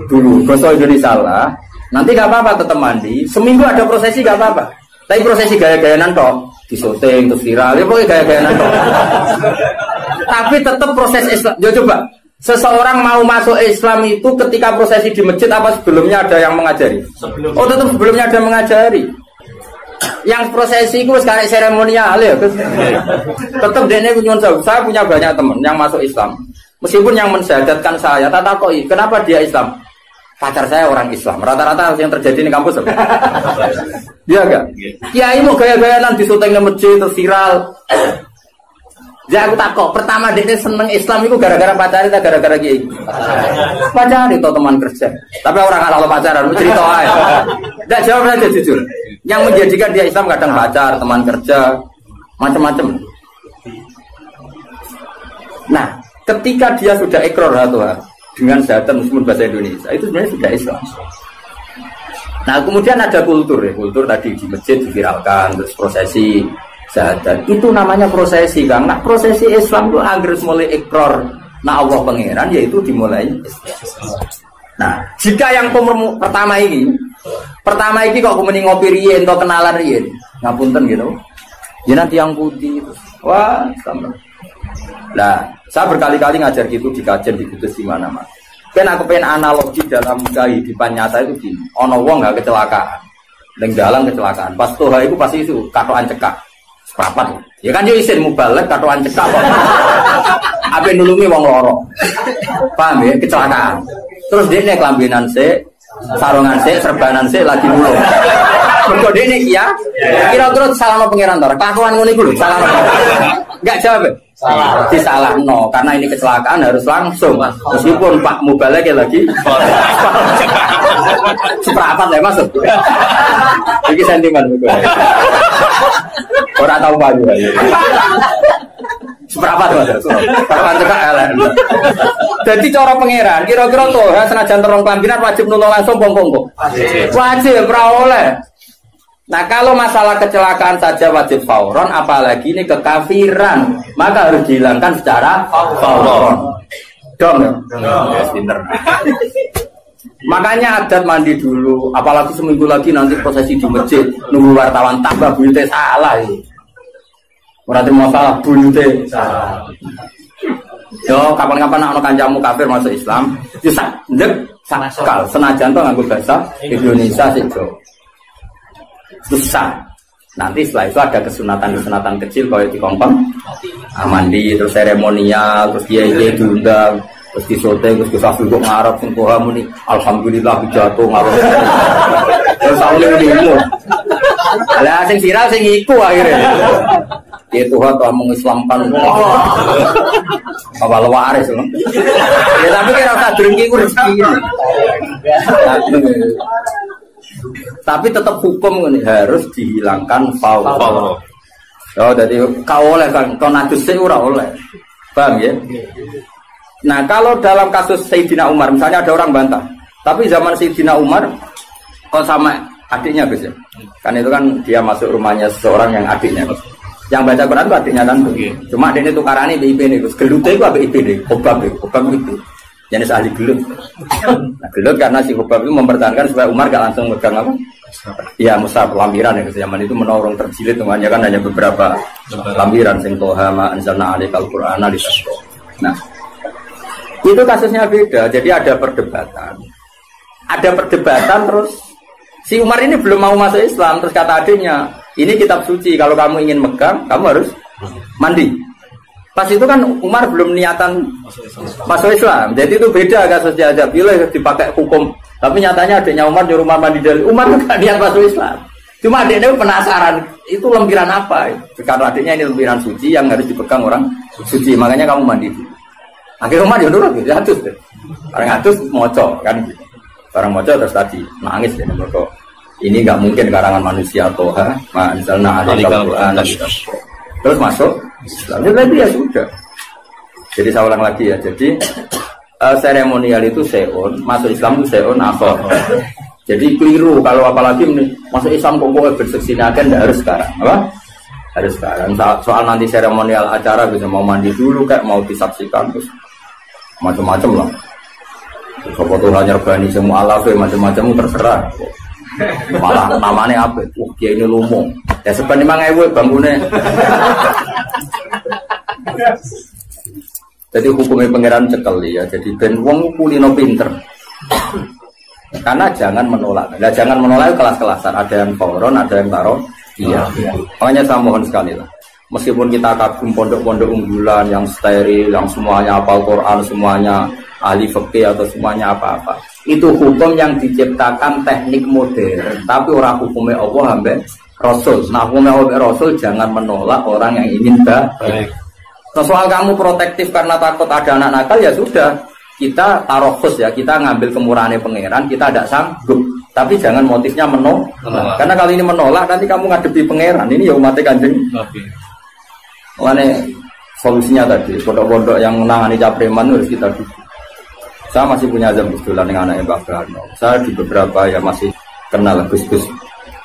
dulu. Gosok Indonesia salah. Nanti gak apa-apa tetap mandi. Seminggu ada prosesi gak apa-apa. Tapi prosesi gaya-gayaan toh disyuting terus viral. Ya pokoknya gaya-gayaan toh. Tapi tetap proses Islam. Coba. Seseorang mau masuk Islam itu ketika prosesi di masjid apa sebelumnya ada yang mengajari? Oh tetap sebelumnya ada yang mengajari. Yang prosesi itu sekarang seremonial ya. Tetap dene kunjungan saya punya banyak teman yang masuk Islam. Meskipun yang mensyahadatkan saya, tak takoi kenapa dia Islam? Pacar saya orang Islam. Rata-rata yang terjadi di kampus apa? Iya enggak? Kiai mau gaya-gayaan di syuting di masjid terus viral. Ya aku takut. Pertama dia seneng Islam itu gara-gara pacaran atau gara-gara kiai? Pacaran itu teman kerja. Tapi orang kalau pacaran cerita aja. Enggak jawab saja jujur. Yang menjadikan dia Islam kadang pacar, teman kerja, macam-macam. Nah, ketika dia sudah ikrar dengan syahadat meskipun bahasa Indonesia, itu sebenarnya sudah Islam. Nah, kemudian ada kultur ya, kultur tadi di masjid diviralkan, terus prosesi syahadat itu namanya prosesi kan. Nah prosesi Islam itu agar mulai ikrar nah Allah pangeran yaitu dimulai. Nah jika yang pertama ini kok kemudian ngopi riyen atau kenalan riyen ngapunten gitu ya nanti yang putih itu wah sama. Nah saya berkali-kali ngajar gitu di kajian di kudus di mana-mana. Kan aku pengen analogi dalam kehidupan nyata itu gini, ono wong nggak kecelakaan, ning dalan kecelakaan, pas toha itu pasti itu katokan cekak. Seprapat ya kan yo isin mubalek katokan cekak kok. Ape nulungi wong loro. Paham ya kecelakaan. Terus dekne kelambinan sik, sarungan sik, serbanan sik lagi nulung. Mergo dekne iki ya. Kira-kira salahno pangeran to. Kelakuan ngono iku lho, salahno. Enggak jawab. Salah. Disalahno karena ini kecelakaan harus langsung. Meskipun Pak mubalek lagi. Seprapat ya masuk. Iki sentimen betul. Orang tahu baju aja. Seberapa tuh ada? Seberapa juga elek. Jadi cara pangeran, kira-kira tuh senajan terong kelambinan wajib nulung langsung bongkong. Wajib, ora oleh. Nah kalau masalah kecelakaan saja wajib fauron, apalagi ini kekafiran, maka harus dihilangkan secara fauron. Dong ya? Ya, pinter. Makanya adat mandi dulu, apalagi seminggu lagi nanti prosesi di masjid, nunggu wartawan tambah buyute salah ini. Ora terima salah buyute salah. Yo kapan-kapan ana kancamu kafir masuk Islam, yo sak ndek sakal senajan to nganggo bahasa Indonesia sik jo. Susah. Nanti setelah itu ada kesunatan-kesunatan kecil kalau di kompeng mandi terus seremonial terus kiai diundang Terus disote, terus kesafil kok ngarap sing Toha muni alhamdulillah jatuh ngarap. Terus awalnya ini lah sing viral sing iku akhirnya. Ya Tuhan telah mengislamkan apa waris loh. Ya tapi kira usah drengki ku rezeki. Tapi tetap hukum ini harus dihilangkan faul. Oh jadi kau oleh kan tonadus ora oleh. Paham ya? Nah kalau dalam kasus Sayyidina Umar misalnya ada orang bantah, tapi zaman Sayyidina Umar kok sama adiknya Gus ya? Kan itu kan dia masuk rumahnya seseorang yang adiknya. Yang baca Quran itu adiknya kan. Cuma adiknya tukarane BIP nih Gus. Gelute itu apa IP nih? Hobab itu. Jenis ahli gelut. Nah, gelut karena si Hobab itu mempertahankan supaya Umar gak langsung megang apa? Ya mushaf lampiran ya zaman itu menorong terjilid namanya kan hanya beberapa lampiran sing Toha ma anzalna alaikal qur'ana listasqa. Nah, itu kasusnya beda. Jadi ada perdebatan. Terus si Umar ini belum mau masuk Islam. Terus kata adiknya, ini kitab suci. Kalau kamu ingin megang, kamu harus mandi. Pas itu kan Umar belum niatan masuk Islam. Jadi itu beda kasusnya aja. Bila dipakai hukum. Tapi nyatanya adiknya Umar nyuruh Umar mandi dari Umar nggak niat masuk Islam. Cuma adiknya penasaran. Itu lempiran apa? Karena adiknya ini lempiran suci yang harus dipegang orang suci. Makanya kamu mandi dulu. Akhirnya Umar ya nurut gitu, atus deh. Orang atus moco kan gitu. Orang moco terus tadi nangis ya mereka. Ini nggak mungkin karangan manusia Toha, misalnya ada Al-Quran. Terus masuk Islam. Jadi ya sudah. Jadi saya ulang lagi ya. Jadi seremonial itu seon, masuk Islam itu seon akhir. Jadi keliru kalau apalagi masuk Islam kok berseksinakan tidak harus sekarang, apa? Harus sekarang. Soal nanti seremonial acara bisa mau mandi dulu kayak mau disaksikan terus. Macam-macam lah. Sopo Tuhan nyerbani semua alafe macam-macam terserah. Malah namanya apa? Dia ini lumung. Ya sebenarnya 5.000 bangunnya. Jadi hukumnya pangeran cekel ya. Jadi ben wong kulino pinter. Karena jangan menolak. Nah, jangan menolak kelas-kelasan. Ada yang fauron, ada yang taruh. Iya. Makanya saya mohon sekali lah. Meskipun kita kagum pondok-pondok unggulan yang steril, yang semuanya hafal Quran, semuanya ahli fikih atau semuanya apa-apa. Itu hukum yang diciptakan teknik modern. Tapi orang hukumnya Allah sampai Rasul. Nah hukumnya Allah Rasul jangan menolak orang yang ingin baik. Nah, soal kamu protektif karena takut ada anak nakal ya sudah. Kita tarokus ya, kita ngambil kemurahannya pangeran, kita tidak sanggup. Tapi jangan motifnya menolak. Karena kalau ini menolak nanti kamu ngadepi pangeran. Ini ya umatnya Kanjeng. Makanya solusinya tadi, pondok-pondok yang menangani capreman harus kita dukung. Saya masih punya azam kebetulan dengan anaknya Pak Karno. Saya di beberapa ya masih kenal Gus-Gus.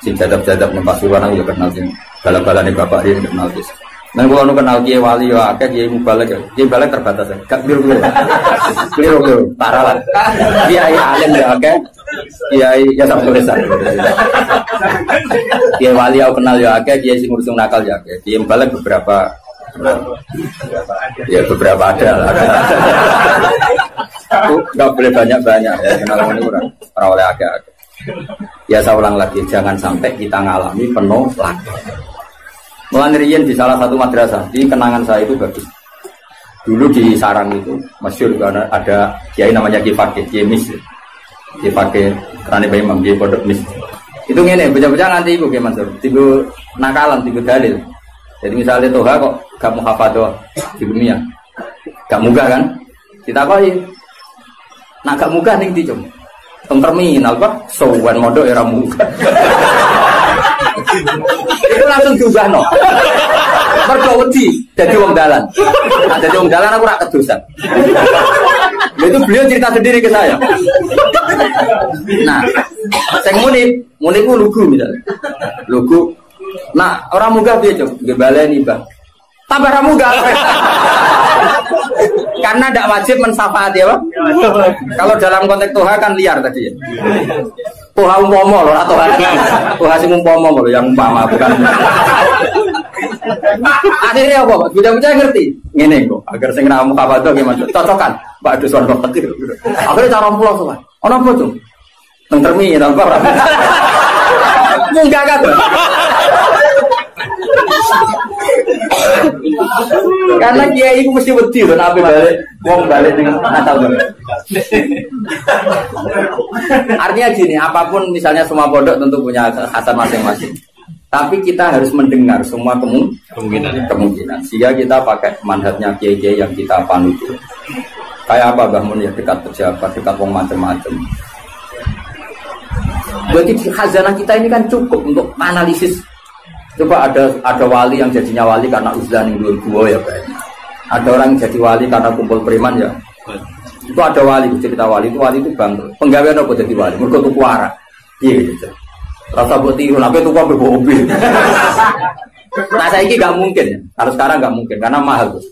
Si jadab-jadab nih Pasuruan aku ya kenal sih. Bala-bala nih Bapak dia kenal Gus. Dan kalau kenal Kiai Wali ya, Kiai Mubalek ya. Kiai Mubalek terbatas ya. Gak biru-biru. Parah lah. Kiai Alim ya, oke. Kiai ya sama tulisan. Kiai Wali aku kenal ya, oke. Kiai sing ngurusung nakal ya, oke. Kiai Mubalek beberapa ada lah. Gak boleh banyak-banyak ya. Kenal ini kurang oleh agak. Ya saya ulang lagi, jangan sampai kita ngalami penolakan. Melangirian di salah satu madrasah, di kenangan saya itu bagus. Dulu di Sarang itu, masyhur karena ada kiai namanya Kiai Fakih, Kiai Mis. Kiai Fakih, Rani Bayi Imam, Kiai Pondok Mis. Itu ngene, bocah-bocah nanti iku Kiai Mansur, tiga nakalan, tiga dalil. Jadi misalnya Toha kok gak mau hafadh di dunia, gak muga kan? Kita koi, nak gak muga ning ndi, Cung? Teng terminal kok, sowan mondok era muga. Itu langsung diubah no. Mergo wedi dadi wong dalan. Nah, dadi wong dalan aku ora kedosan. Itu beliau cerita sendiri ke saya. Nah, sing muni ku lugu misalnya. Lugu. Nah, orang muga piye, Cuk? Nggih baleni, Bang. Tambah ra muga. Karena tidak wajib mensafaati ya, Pak. Kalau dalam konteks Toha kan liar tadi ya. Toha umpomo loh, atau Toha sing umpomo loh, yang umpama bukan. Akhirnya apa, Pak? Bocah-bocah ngerti. Ngene kok, agar sing ra mukawadah gimana? Cocokan, Pak Dusun Fakir. Akhirnya cara pulau sowan. Ono apa, Cung? Teng terminal, Pak. Munggah kan. Karena kiai itu mesti wedi kan apa Wong balik dengan asal balik. Artinya gini, apapun misalnya semua pondok tentu punya khasan masing-masing. Tapi kita harus mendengar semua kemungkinan. Sehingga kita pakai manhajnya kiai-kiai yang kita panut. Kayak apa Mbah Mun ya, dekat pejabat, dekat wong macam-macam. Jadi khazanah kita ini kan cukup untuk analisis. Coba ada wali yang jadinya wali karena uzlah ning gua ya Pak. Ada orang yang jadi wali karena kumpul preman ya. Itu ada wali, cerita wali itu bangkrut. Penggawean apa jadi wali? Mergo tuku arak. Iya gitu. Rasa buat tiru, tapi tuku ambek mobil. Nah saiki gak mungkin. Kalau sekarang gak mungkin karena mahal tuh.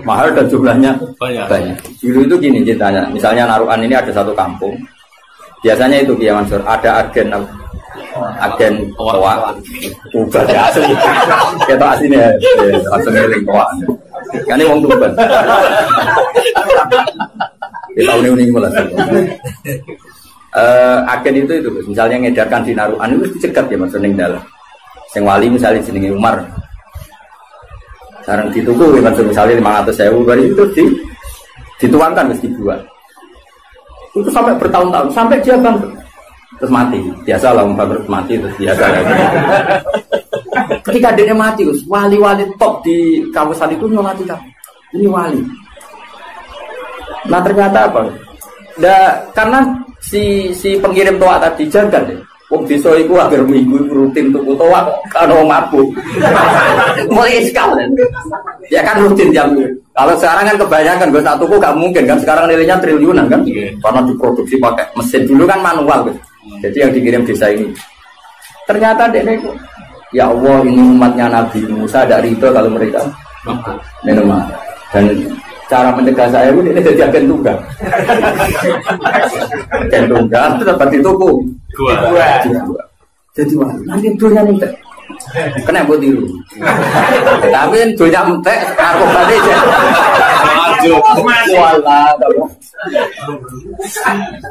Mahal dan jumlahnya banyak. Dulu itu gini ceritanya. Misalnya Narukan ini ada satu kampung. Biasanya itu Kiai Mansur ada agen toa. Udah asli. Kita aslinya langsung ngeling toa. Kan ini wong Tuban. Kita unik-unik mulai. Agen itu misalnya ngedarkan di Narukan itu dicegat ya Mas ning dalam. Sing wali misalnya jenenge Umar. Sekarang dituku ya Mas misalnya 500.000 baru itu dituangkan mesti dibuat. Itu sampai bertahun-tahun sampai dia bangkrut terus mati. Biasa lah bangkrut mati terus biasa ya. Ketika dia mati, wali-wali top di kawasan itu nyolati kamu. Ini wali. Nah ternyata apa? Karena si pengirim toa tadi jaga deh. Wong desa iku agar minggu rutin tuku toa kok karo mabuk. Mulai sekal. Ya kan rutin jam. Kalau sekarang kan kebanyakan gue tak tuku gak mungkin kan sekarang nilainya triliunan kan. Karena diproduksi pakai mesin dulu kan manual gitu. Jadi yang dikirim desa ini. Ternyata dia itu ya Allah ini umatnya Nabi Musa ada ridho kalau mereka minum. Dan cara mencegah saya pun ini jadi agen tunggal. Agen tunggal dapat dituku. Dua. Jadi wah, nanti dunia nih teh. Kena buat tiru. Tapi dunia teh aku balik aja. Wala.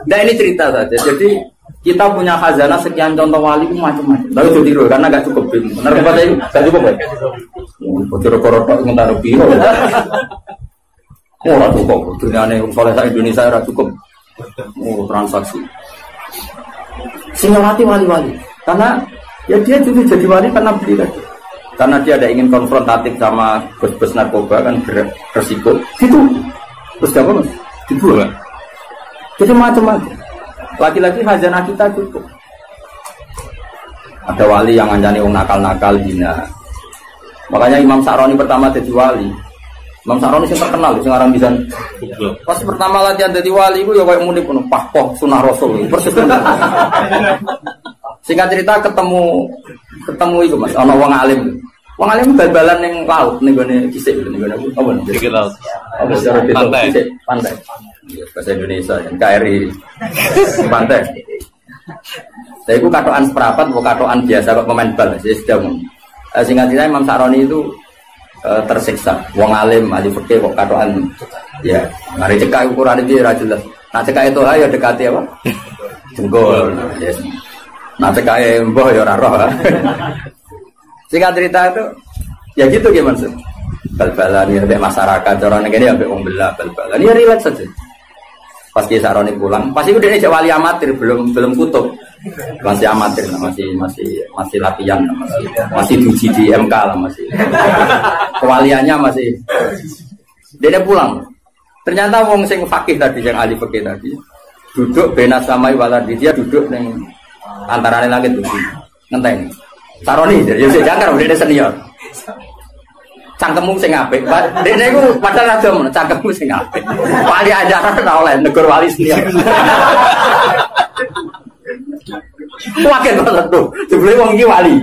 Nah ini cerita saja. Jadi kita punya khazanah sekian contoh wali macam-macam. Tapi itu tiru karena gak cukup. Benar apa itu? Gak cukup ya. Bocor-bocor ngentar biru. Ora cukup, dunia ini soleh Indonesia ora cukup. Transaksi. Singolati wali-wali, karena ya dia juga jadi wali karena beli tadi. Karena dia ada ingin konfrontatif sama bos-bos narkoba kan beresiko. Gitu. Terus apa mas? Dibuat. Jadi macam-macam. Lagi-lagi khazanah kita cukup. Ada wali yang ngancani wong nakal-nakal dina. Makanya Imam Sa'roni pertama jadi wali. Imam Sa'roni yang terkenal, yang orang bisa. Pas pertama latihan jadi wali, itu ya kayak muni penuh pahpoh sunnah Rasul. Persis. Singkat cerita ketemu itu mas, ono wong alim. Wong alim bal-balan yang laut, nih gue kisik, nih gue apa nih? Kisik laut. Apa secara pantai. Pantai. Bahasa Indonesia, KRI. Pantai. Saya itu katoan seperapat, bukan katoan biasa kok pemain bal. Saya sudah mau. Singkat cerita Imam Sa'roni itu tersiksa. Wong alim, ahli fikih kok katoan ya, mari cekak ukuran itu ora jelas. Nah cekak itu ya dekati apa? Jenggol. Yes. Nah cekak mbah ya ora roh. Singkat cerita itu ya gitu gimana sih? Bal-balan ya masyarakat orang ngene ya mbek wong belah bal-balan. Ya relax saja. Pas Kiai Sa'roni pulang, pasti udah ini wali amatir belum kutub. Masih amatir, masih latihan, masih diuji di MK lah masih. Kewaliannya masih. Dia pulang. Ternyata wong sing fakih tadi yang ahli fikih tadi duduk benas samai waladi, dia duduk neng antara langit bumi. Ngenteni. Sa'roni, ya wis jangkar dia senior. Cangkemmu sing apik. Dekne iku padahal rada men cangkemmu sing apik. Wali ajaran ora oleh negur wali senior. Wakil banget tuh, jebule wong iki wali.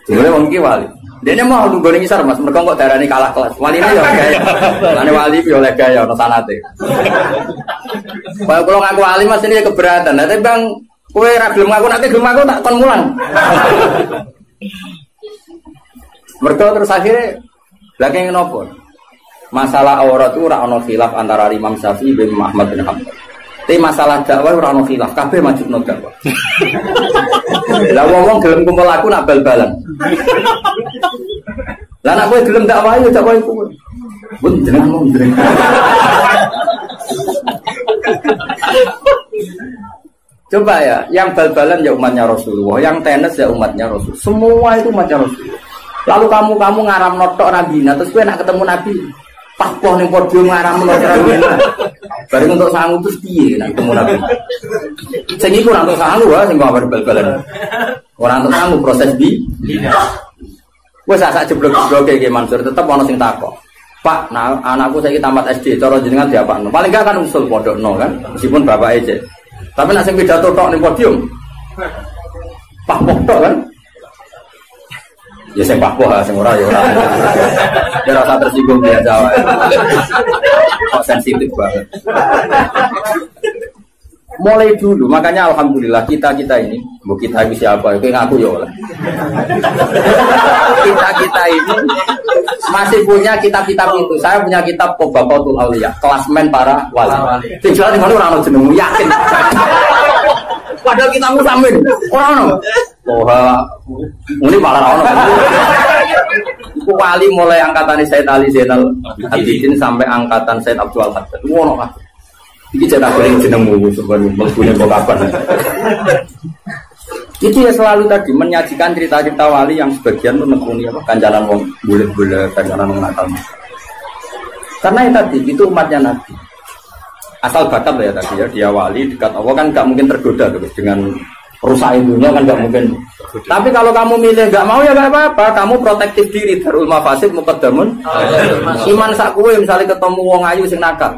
Jebule wong iki wali. Dene mau nggone ngisar Mas, mergo kok darani kalah kelas. Waline yo gaya. Mane wali yo oleh gaya ono sanate. Kalau ngaku wali Mas ini keberatan. Tapi Bang, kowe ra gelem ngaku nek gelem aku tak kon mulang. Mergo terus akhirnya lagi ngopo? Masalah aurat itu ora ono khilaf antara Imam Syafi'i bin Ahmad bin Hanbal. Tapi masalah dakwah ora ono khilaf, kabeh majibno dakwah. Lah wong gelem kumpul aku nak bal-balan. Lah nek kowe gelem dakwah yo dakwah iku. Pun jenengan mau jenengan. Coba ya, yang bal-balan ya umatnya Rasulullah, yang tenis ya umatnya Rasul. Semua itu umatnya Rasulullah. Lalu kamu ngaram notok Nabi, terus gue nak ketemu Nabi, pas poh ning podium ngaram notok Nabi. Bareng untuk sangu terus piye nak ketemu Nabi. Sing iku ora untuk sangu wae sing babar bal-balan. Ora untuk sangu proses di. Wes sak jeblok-jebloke iki Mansur tetep ana sing takok. Pak, nah anakku saiki tamat SD, cara jenengan diapakno? Paling enggak kan usul pondokno kan, meskipun bapak aja. Tapi nek sing pidato tok ning podium. Pak tok kan? Ya sing Pak Poh sing ora ya ora. Ya ora tersinggung dia Jawa. Kok sensitif banget. Mulai dulu, makanya alhamdulillah kita ini, bu kita ini siapa? Itu ngaku ya oleh. Kita ini masih punya kitab-kitab itu. Saya punya kitab Tabaqatul Auliya, klasmen para wali. Tinggal di mana orang jenengmu yakin. Padahal kitabmu samin, orang ini malah orang. Itu wali mulai angkatan Sayyid Ali Zainal Abidin sampai angkatan Sayyid Abdul Haddad. Wono kan. Iki cetak goreng jenengmu sebenarnya mlebu kok kapan. Itu ya selalu tadi menyajikan cerita-cerita wali yang sebagian menekuni apa kancanan wong bulet-bulet, kancanan wong nakal. Karena yang tadi itu umatnya Nabi. Asal bakat ya tadi ya, dia wali dekat Allah kan nggak mungkin tergoda terus dengan rusak dunia kan nggak mungkin. Tapi kalau kamu milih nggak mau ya nggak apa-apa, kamu protektif diri. Darul mafasid muqaddamun. Iman sak kowe misalnya ketemu wong ayu sing nakal.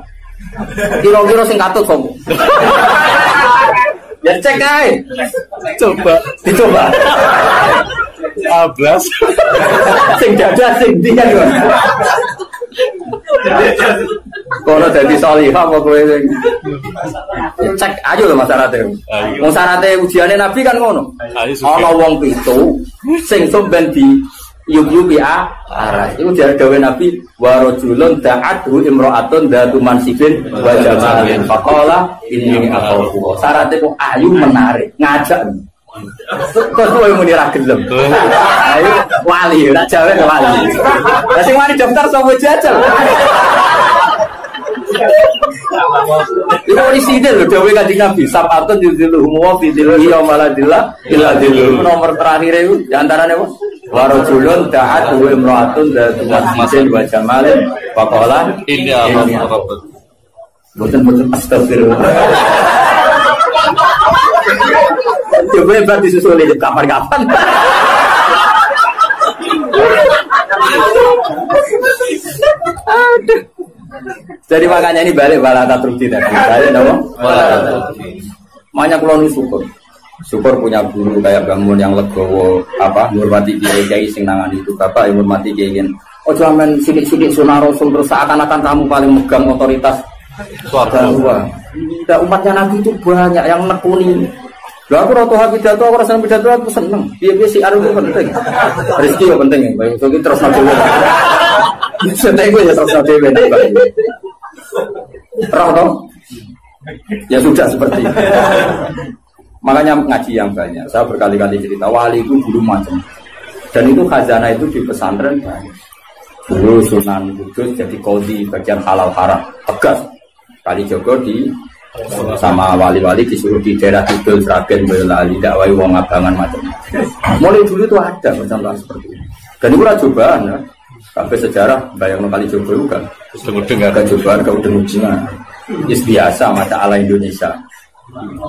Kira-kira sing katut sopo. Ya cek ae. Dicoba. Ablas. Sing dada sing ndi kan. Kono dadi salihah apa kowe sing cek aja lho masyarakat. Wong syaraté ujiane Nabi kan ngono. Ana wong pitu sing somben di yub-yubi aras. Itu dari dawe Nabi wa rajulun da'athu imra'atun dzatu mansibin wa jamalin faqala inni akhafu. Syaratnya kok ayu menarik, ngajak. Kok kowe muni ra gelem. Ayo wali, ora jawe wali. Lah sing wani daftar sapa jajal. Itu orisinil lho dawe Kanjeng Nabi sabatun yuziluhum wa fi dhillihi yaumaladillah illa dhilluh. Nomor terakhir itu di antaranya apa? Wa rajulun da'athu imra'atun dzatu mansibin wa jamalin faqala inni akhafu. Boten astagfirullah. Coba hebat disusuli kapan-kapan. Aduh. Jadi makanya ini balik balata trukti tadi. Balik dong. Makanya kalau syukur. Syukur punya guru kayak bangun yang legowo apa hormati kiai sing nangani itu bapak yang hormati kiai. Oh cuman sidik-sidik sunah rasul terus seakan-akan kamu paling megang otoritas suara. Dan umatnya Nabi itu banyak yang nekuni. Lah aku roto pidato, aku rasa pidato aku seneng. Piye-piye sih aru penting. Rezeki yo penting ya. Baik iki terus dhewe. Seneng gue ya terus dhewe. Roh dong. Ya sudah seperti itu. Makanya ngaji yang banyak. Saya berkali-kali cerita wali itu guru macam. Dan itu khazanah itu di pesantren banyak. Dulu Sunan Kudus jadi qadhi bagian halal haram tegas. Kali Jogo di sama wali-wali disuruh di daerah Kidul, Sragen, Boyolali, dakwai wong abangan macam-macam. Mulai dulu itu ada macam seperti ini. Dan itu cobaan ya. Sampai sejarah bayang kali Jogo itu kan. Dengar cobaan ke udeng-udengan. Is biasa mata ala Indonesia.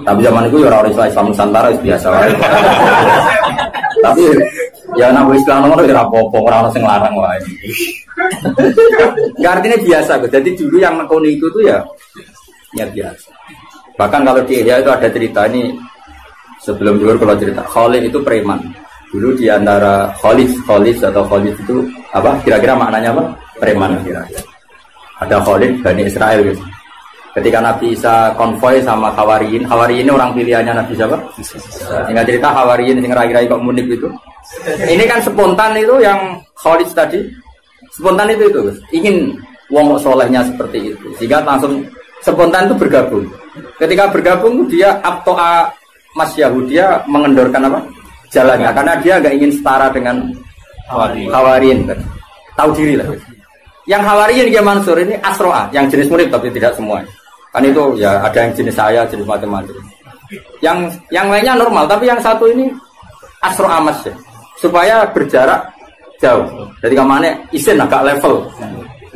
Tapi zaman itu ya orang Islam Nusantara is biasa. Tapi ya nama Islam nomor ya apa-apa orang sing larang wae. Enggak artinya biasa. Jadi dulu yang nekoni itu tuh ya biasa. Bahkan kalau di Ihya itu ada cerita ini sebelum dulu kalau cerita Khalid itu preman. Dulu di antara Khalid atau Khalid itu apa? Kira-kira maknanya apa? Preman kira-kira. Ada Khalid Bani Israel gitu. Ketika Nabi Isa konvoy sama Hawariyin ini orang pilihannya Nabi siapa? Sehingga cerita Hawariyin yang rai-rai kok munik itu. Ini kan spontan itu yang Khalid tadi. Spontan itu ingin wong solehnya seperti itu. Sehingga langsung spontan itu bergabung. Ketika bergabung dia abtoa Mas Yahudia mengendorkan apa? Jalannya karena dia nggak ingin setara dengan Hawariyin kan. Tahu diri lah. Yang Hawariyin Kiai Mansur ini Asroa, yang jenis murid tapi tidak semua. Kan itu ya ada yang jenis saya, jenis macam-macam. Yang lainnya normal, tapi yang satu ini Asroa Mas ya. Supaya berjarak jauh. Jadi kemana isin agak level.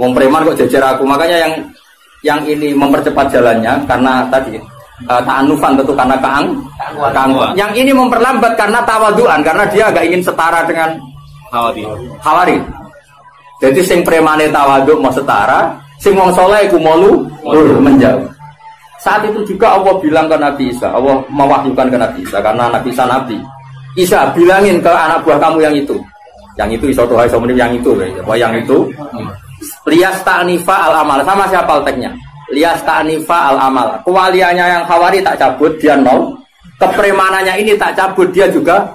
Wong preman kok jejer aku. Makanya yang ini mempercepat jalannya karena tadi ta'anufan tentu karena keangkuhan. Yang ini memperlambat karena tawaduan, karena dia agak ingin setara dengan Hawari. Jadi sing premane tawaduk mau setara, sing wong saleh iku malu menjauh. Saat itu juga Allah bilang ke Nabi Isa, Allah mewahyukan ke Nabi Isa karena Nabi Isa nabi. Isa bilangin ke anak buah kamu yang itu. Yang itu iso Tuhan iso menip yang itu apa yang itu? Lias ta'nifa al-amal. Sama siapa teknya? Lias ta'nifa al-amal. Kewaliannya yang Hawari tak cabut dia 0. Kepremanannya ini tak cabut dia juga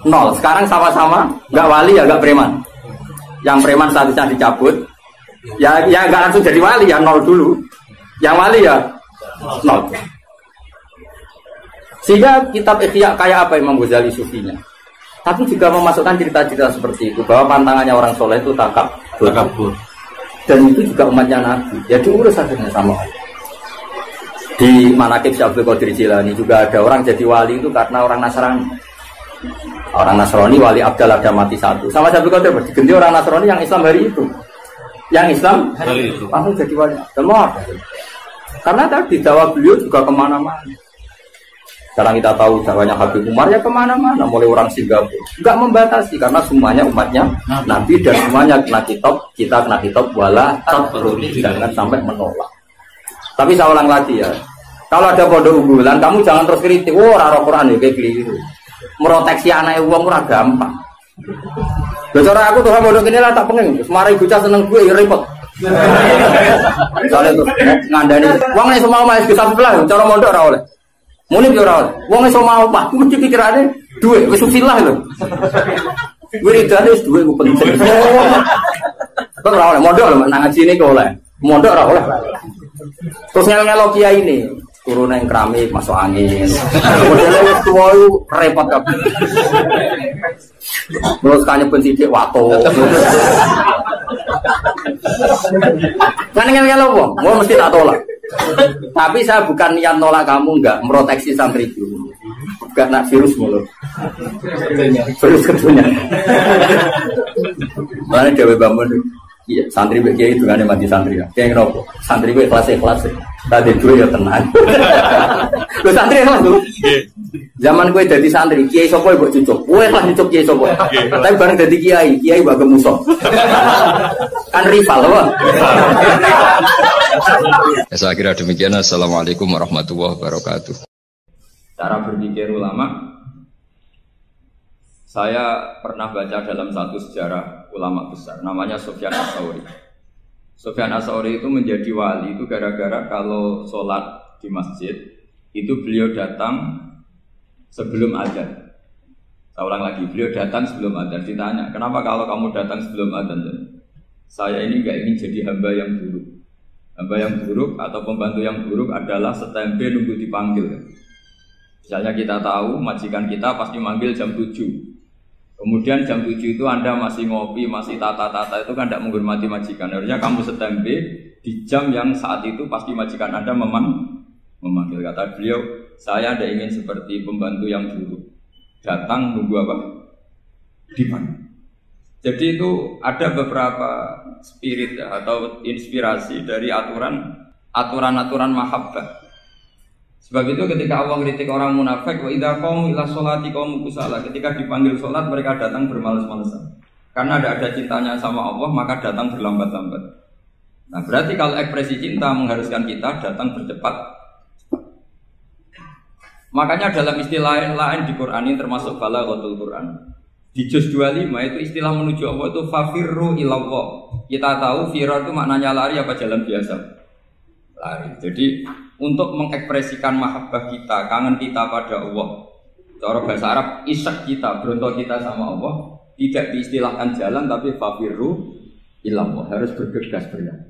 0. Sekarang sama-sama enggak wali ya enggak preman. Yang preman statusnya dicabut, ya nggak langsung jadi wali ya 0 dulu. Yang wali ya 0. Sehingga kitab Ihya kayak apa Imam Ghazali sufinya. Tapi juga memasukkan cerita-cerita seperti itu bahwa pantangannya orang soleh itu takabur. Dan itu juga umatnya Nabi. Ya diurus akhirnya sama Allah. Di Manaqib Syekh Abdul Qadir Jilani juga ada orang jadi wali itu karena orang Nasrani. Orang Nasrani wali Abdal ada mati satu. Sama Syekh Abdul Qadir diganti orang Nasrani yang Islam hari itu. Yang Islam hari itu langsung jadi wali. Semua. Karena tadi dakwah beliau juga kemana-mana. Sekarang kita tahu dakwahnya Habib Umar ya kemana-mana. Mulai orang Singapura. Enggak membatasi karena semuanya umatnya Nabi dan semuanya kena kitab. Kita kena kitab wala tatrudi. Jangan sampai menolak. Tapi saya ulang lagi ya. Kalau ada pondok unggulan, kamu jangan terus kritik. Oh, raro Quran ya kayak keliru. Meroteksi anak uang ora gampang. Lho cara aku tuh pondok ini lah tak pengen. Semari bocah seneng gue ya repot. Soalnya tuh ngandani wong nek semau mas bisa sebelah cara mondok ora oleh. Muni yo ora oleh. Wong iso mau Pak, mesti pikirane duit wis usilah lho. Wiridane wis duit ku penting. Kok ora oleh mondok lho nang ngaji ini kok oleh. Mondok ora oleh. Terus ngel-ngelo kiai ini turun yang keramik masuk angin. Modelnya tua itu repot kabeh. Terus kanya pensidik wato. Kan ngel-ngelo wong, mau mesti tak tolak. Tapi saya bukan niat nolak kamu, enggak meroteksi santri itu. Enggak nak virus mulu. Virus ketunya. Mana Dewi Bambun? Iya, santri begitu itu kan mati santri ya. Kayak ngerokok, santri gue kelas. Tadi dulu ya tenang. Lo santri kelas tuh. Zaman gue jadi santri, kiai sopo buat cucuk. Gue kelas cucuk kiai sopo. Tapi bareng jadi kiai bagai musuh. Kan rival loh. Saya kira demikian. Assalamualaikum warahmatullahi wabarakatuh. Cara berpikir ulama. Saya pernah baca dalam satu sejarah ulama besar, namanya Sufyan Ats-Tsauri. Sufyan Ats-Tsauri itu menjadi wali itu gara-gara kalau sholat di masjid, itu beliau datang sebelum adzan. Saya ulang lagi, beliau datang sebelum adzan. Ditanya, kenapa kalau kamu datang sebelum adzan? Saya ini gak ingin jadi hamba yang buruk. Hamba yang buruk atau pembantu yang buruk adalah setempe nunggu dipanggil. Misalnya kita tahu majikan kita pasti manggil jam 7. Kemudian jam 7 itu Anda masih ngopi, masih tata-tata, itu kan tidak menghormati majikan. Harusnya kamu setempe di jam yang saat itu pasti majikan Anda memanggil. Kata beliau, saya tidak ingin seperti pembantu yang buruk. Datang nunggu apa? Dipanggil. Jadi itu ada beberapa spirit ya, atau inspirasi dari aturan-aturan mahabbah. Sebab itu ketika Allah kritik orang munafik, wa idza qamu ila sholati qamu kusala, ketika dipanggil sholat mereka datang bermalas-malasan. Karena ada cintanya sama Allah, maka datang berlambat-lambat. Nah, berarti kalau ekspresi cinta mengharuskan kita datang bercepat. Makanya dalam istilah lain di Quran ini termasuk balaghatul Quran. Di juz 25 itu istilah menuju Allah itu fafirru ilallah. Kita tahu firar itu maknanya lari apa jalan biasa. Lari. Jadi untuk mengekspresikan mahabbah kita, kangen kita pada Allah. Cara bahasa Arab, isyak kita, berontok kita sama Allah, tidak diistilahkan jalan tapi fafirru ilallah, harus bergegas berlari.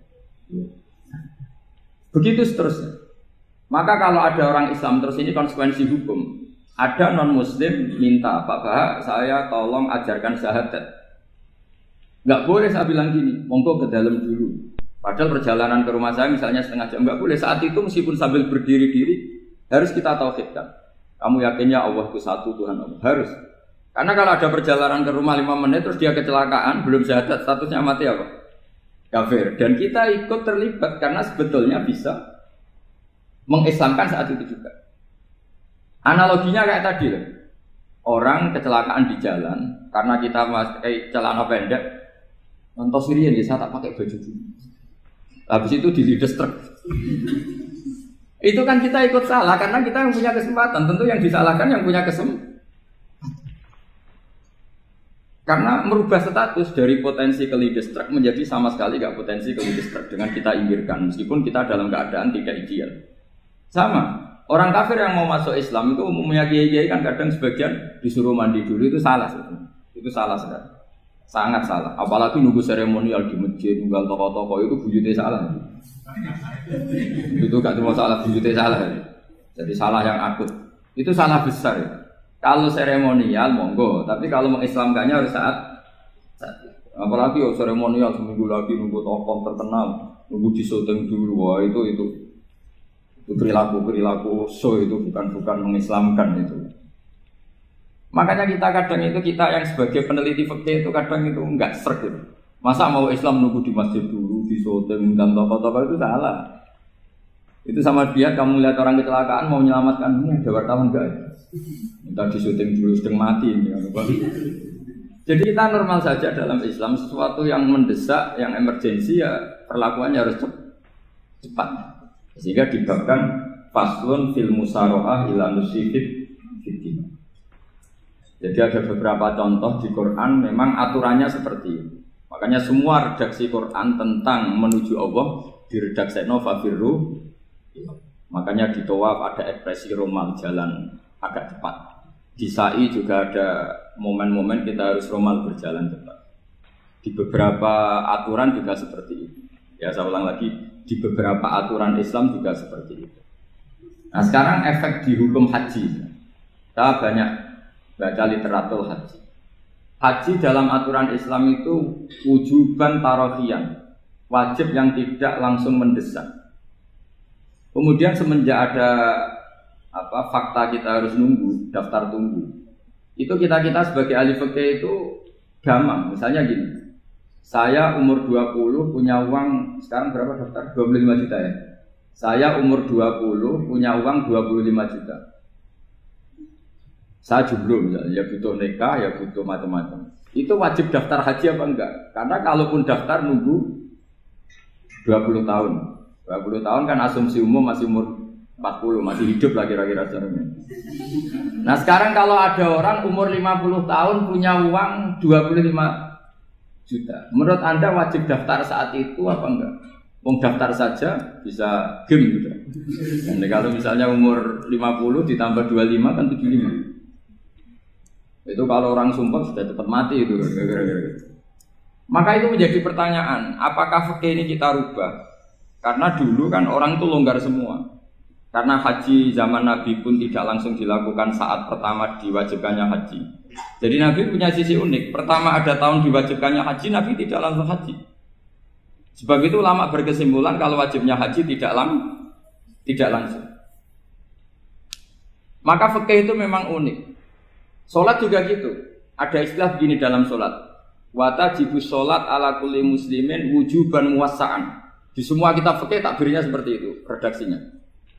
Begitu seterusnya. Maka kalau ada orang Islam terus ini konsekuensi hukum. Ada non muslim minta, Pak Bahak, saya tolong ajarkan syahadat. Nggak boleh saya bilang gini, monggo ke dalam dulu. Padahal perjalanan ke rumah saya misalnya setengah jam, nggak boleh. Saat itu meskipun sambil berdiri-diri harus kita tauhidkan. Kamu yakinnya Allah itu satu, Tuhan Allah harus. Karena kalau ada perjalanan ke rumah 5 menit terus dia kecelakaan, belum syahadat, statusnya mati apa? Kafir. Dan kita ikut terlibat karena sebetulnya bisa mengislamkan saat itu juga. Analoginya kayak tadi loh. Orang kecelakaan di jalan karena kita pakai celana pendek, nonton sirian ya saya tak pakai baju dulu. Habis itu dilides truk. Itu kan kita ikut salah karena kita yang punya kesempatan. Tentu yang disalahkan yang punya kesempatan. Karena merubah status dari potensi kelides truk menjadi sama sekali gak potensi kelides truk dengan kita inggirkan meskipun kita dalam keadaan tidak ideal. Sama, orang kafir yang mau masuk Islam itu umumnya kiai-kiai kan kadang sebagian disuruh mandi dulu itu salah sebetulnya. Itu salah sekali. Sangat salah. Apalagi nunggu seremonial di masjid, nunggu toko-toko itu bujutnya salah. Itu gak cuma salah bujutnya salah. Jadi salah yang akut. Itu salah besar ya. Kalau seremonial monggo, tapi kalau mengislamkannya harus saat apalagi seremonial seminggu lagi nunggu tokoh terkenal, nunggu disyuting dulu, wah itu perilaku so itu bukan mengislamkan itu. Makanya kita yang sebagai peneliti fikih itu kadang itu enggak sreg gitu. Masa mau Islam nunggu di masjid dulu, disyuting dan tokoh-tokoh itu salah. Itu sama dia kamu lihat orang kecelakaan mau menyelamatkan ini ada wartawan enggak? Minta disyuting dulu sedang mati ini. Jadi kita normal saja dalam Islam sesuatu yang mendesak, yang emergensi ya perlakuannya harus cepat. Sehingga dibabkan faslun fil musara'ah ila nusifid fiddin. Jadi ada beberapa contoh di Quran memang aturannya seperti itu. Makanya semua redaksi Quran tentang menuju Allah diredaksikan fafirru. Makanya di tawaf ada ekspresi romal jalan agak cepat. Di sa'i juga ada momen-momen kita harus romal berjalan cepat. Di beberapa aturan juga seperti itu. Ya saya ulang lagi, di beberapa aturan Islam juga seperti itu. Nah sekarang efek di hukum haji. Kita banyak baca literatur haji. Haji dalam aturan Islam itu wujuban tarofian, wajib yang tidak langsung mendesak. Kemudian semenjak ada fakta kita harus nunggu, daftar tunggu. Itu kita sebagai ahli fikih itu gampang. Misalnya gini, saya umur 20 punya uang, sekarang berapa daftar? 25 juta ya. Saya umur 20 punya uang 25 juta. Saya jomblo misalnya, ya butuh nikah, ya butuh macam-macam. Itu wajib daftar haji apa enggak? Karena kalaupun daftar nunggu 20 tahun. 20 tahun kan asumsi umum masih umur 40, masih hidup lah kira-kira sebenarnya. Nah sekarang kalau ada orang umur 50 tahun punya uang 25 juta, menurut Anda wajib daftar saat itu apa enggak? Wong daftar saja bisa game gitu. Dan kalau misalnya umur 50 ditambah 25 kan 75. Itu kalau orang sumpah sudah cepat mati itu. Maka itu menjadi pertanyaan, apakah fikih ini kita rubah? Karena dulu kan orang itu longgar semua. Karena haji zaman Nabi pun tidak langsung dilakukan saat pertama diwajibkannya haji. Jadi Nabi punya sisi unik. Pertama ada tahun diwajibkannya haji, Nabi tidak langsung haji. Sebab itu ulama berkesimpulan kalau wajibnya haji tidak langsung. Maka fikih itu memang unik. Sholat juga gitu. Ada istilah begini dalam sholat. Watajibus sholat ala kulli muslimin wujuban muwassa'an. Di semua kitab fikih takbirnya seperti itu redaksinya.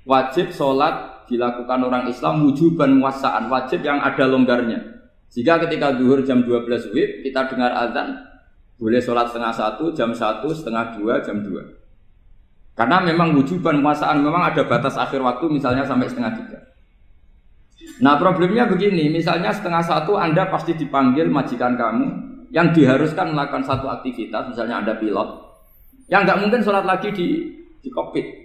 Wajib sholat dilakukan orang Islam wujuban muwassa'an, wajib yang ada longgarnya. Jika ketika zuhur jam 12 WIB kita dengar azan, boleh sholat setengah 1, jam 1, setengah 2, jam 2. Karena memang wujuban muwassa'an, memang ada batas akhir waktu misalnya sampai setengah 3. Nah problemnya begini, misalnya setengah 1 Anda pasti dipanggil majikan kamu yang diharuskan melakukan satu aktivitas, misalnya Anda pilot, yang nggak mungkin sholat lagi di kokpit.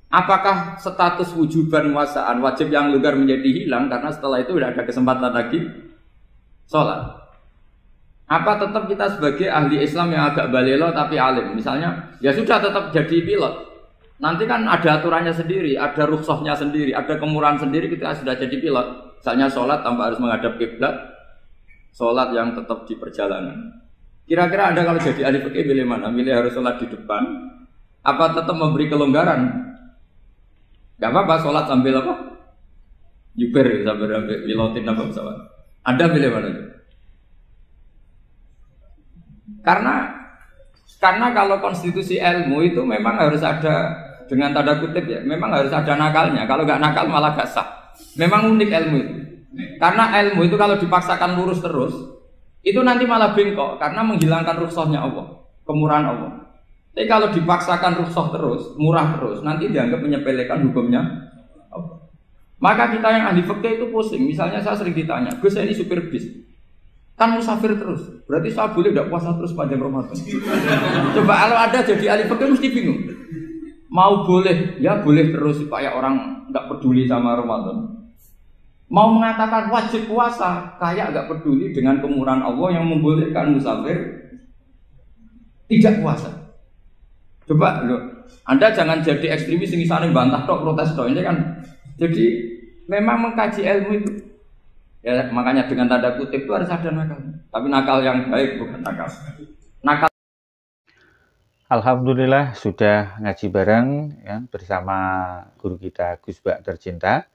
Apakah status wujuban muwassa'an wajib yang longgar menjadi hilang karena setelah itu tidak ada kesempatan lagi sholat? Apa tetap kita sebagai ahli Islam yang agak balelo tapi alim, misalnya ya sudah tetap jadi pilot. Nanti kan ada aturannya sendiri, ada rukhsahnya sendiri, ada kemurahan sendiri ketika sudah jadi pilot. Misalnya sholat tanpa harus menghadap kiblat, sholat yang tetap di perjalanan. Kira-kira Anda kalau jadi ahli fikih pilih mana? Pilih harus sholat di depan, apa tetap memberi kelonggaran? Gak apa-apa sholat sambil apa? Yuber sambil pilotin apa pesawat. Anda pilih mana? Karena kalau konstitusi ilmu itu memang harus ada dengan tanda kutip ya, memang harus ada nakalnya. Kalau nggak nakal malah gak sah. Memang unik ilmu itu. Karena ilmu itu kalau dipaksakan lurus terus, itu nanti malah bengkok karena menghilangkan rukhsahnya Allah, kemurahan Allah. Tapi kalau dipaksakan rukhsah terus, murah terus, nanti dianggap menyepelekan hukumnya Allah. Maka kita yang ahli fikih itu pusing. Misalnya saya sering ditanya, Gus saya ini supir bis, kan musafir terus, berarti saya boleh tidak puasa terus panjang Ramadan? Coba kalau ada jadi ahli fikih mesti bingung. Mau boleh, ya boleh terus supaya orang nggak peduli sama Ramadan. Mau mengatakan wajib puasa, kayak nggak peduli dengan kemurahan Allah yang membolehkan musafir tidak puasa. Coba loh, Anda jangan jadi ekstremis yang misalnya bantah tok, protes tok, ini kan. Jadi memang mengkaji ilmu itu, ya makanya dengan tanda kutip itu harus ada nakal. Tapi nakal yang baik bukan nakal. Nakal. Alhamdulillah sudah ngaji bareng ya, bersama guru kita Gus Bak tercinta.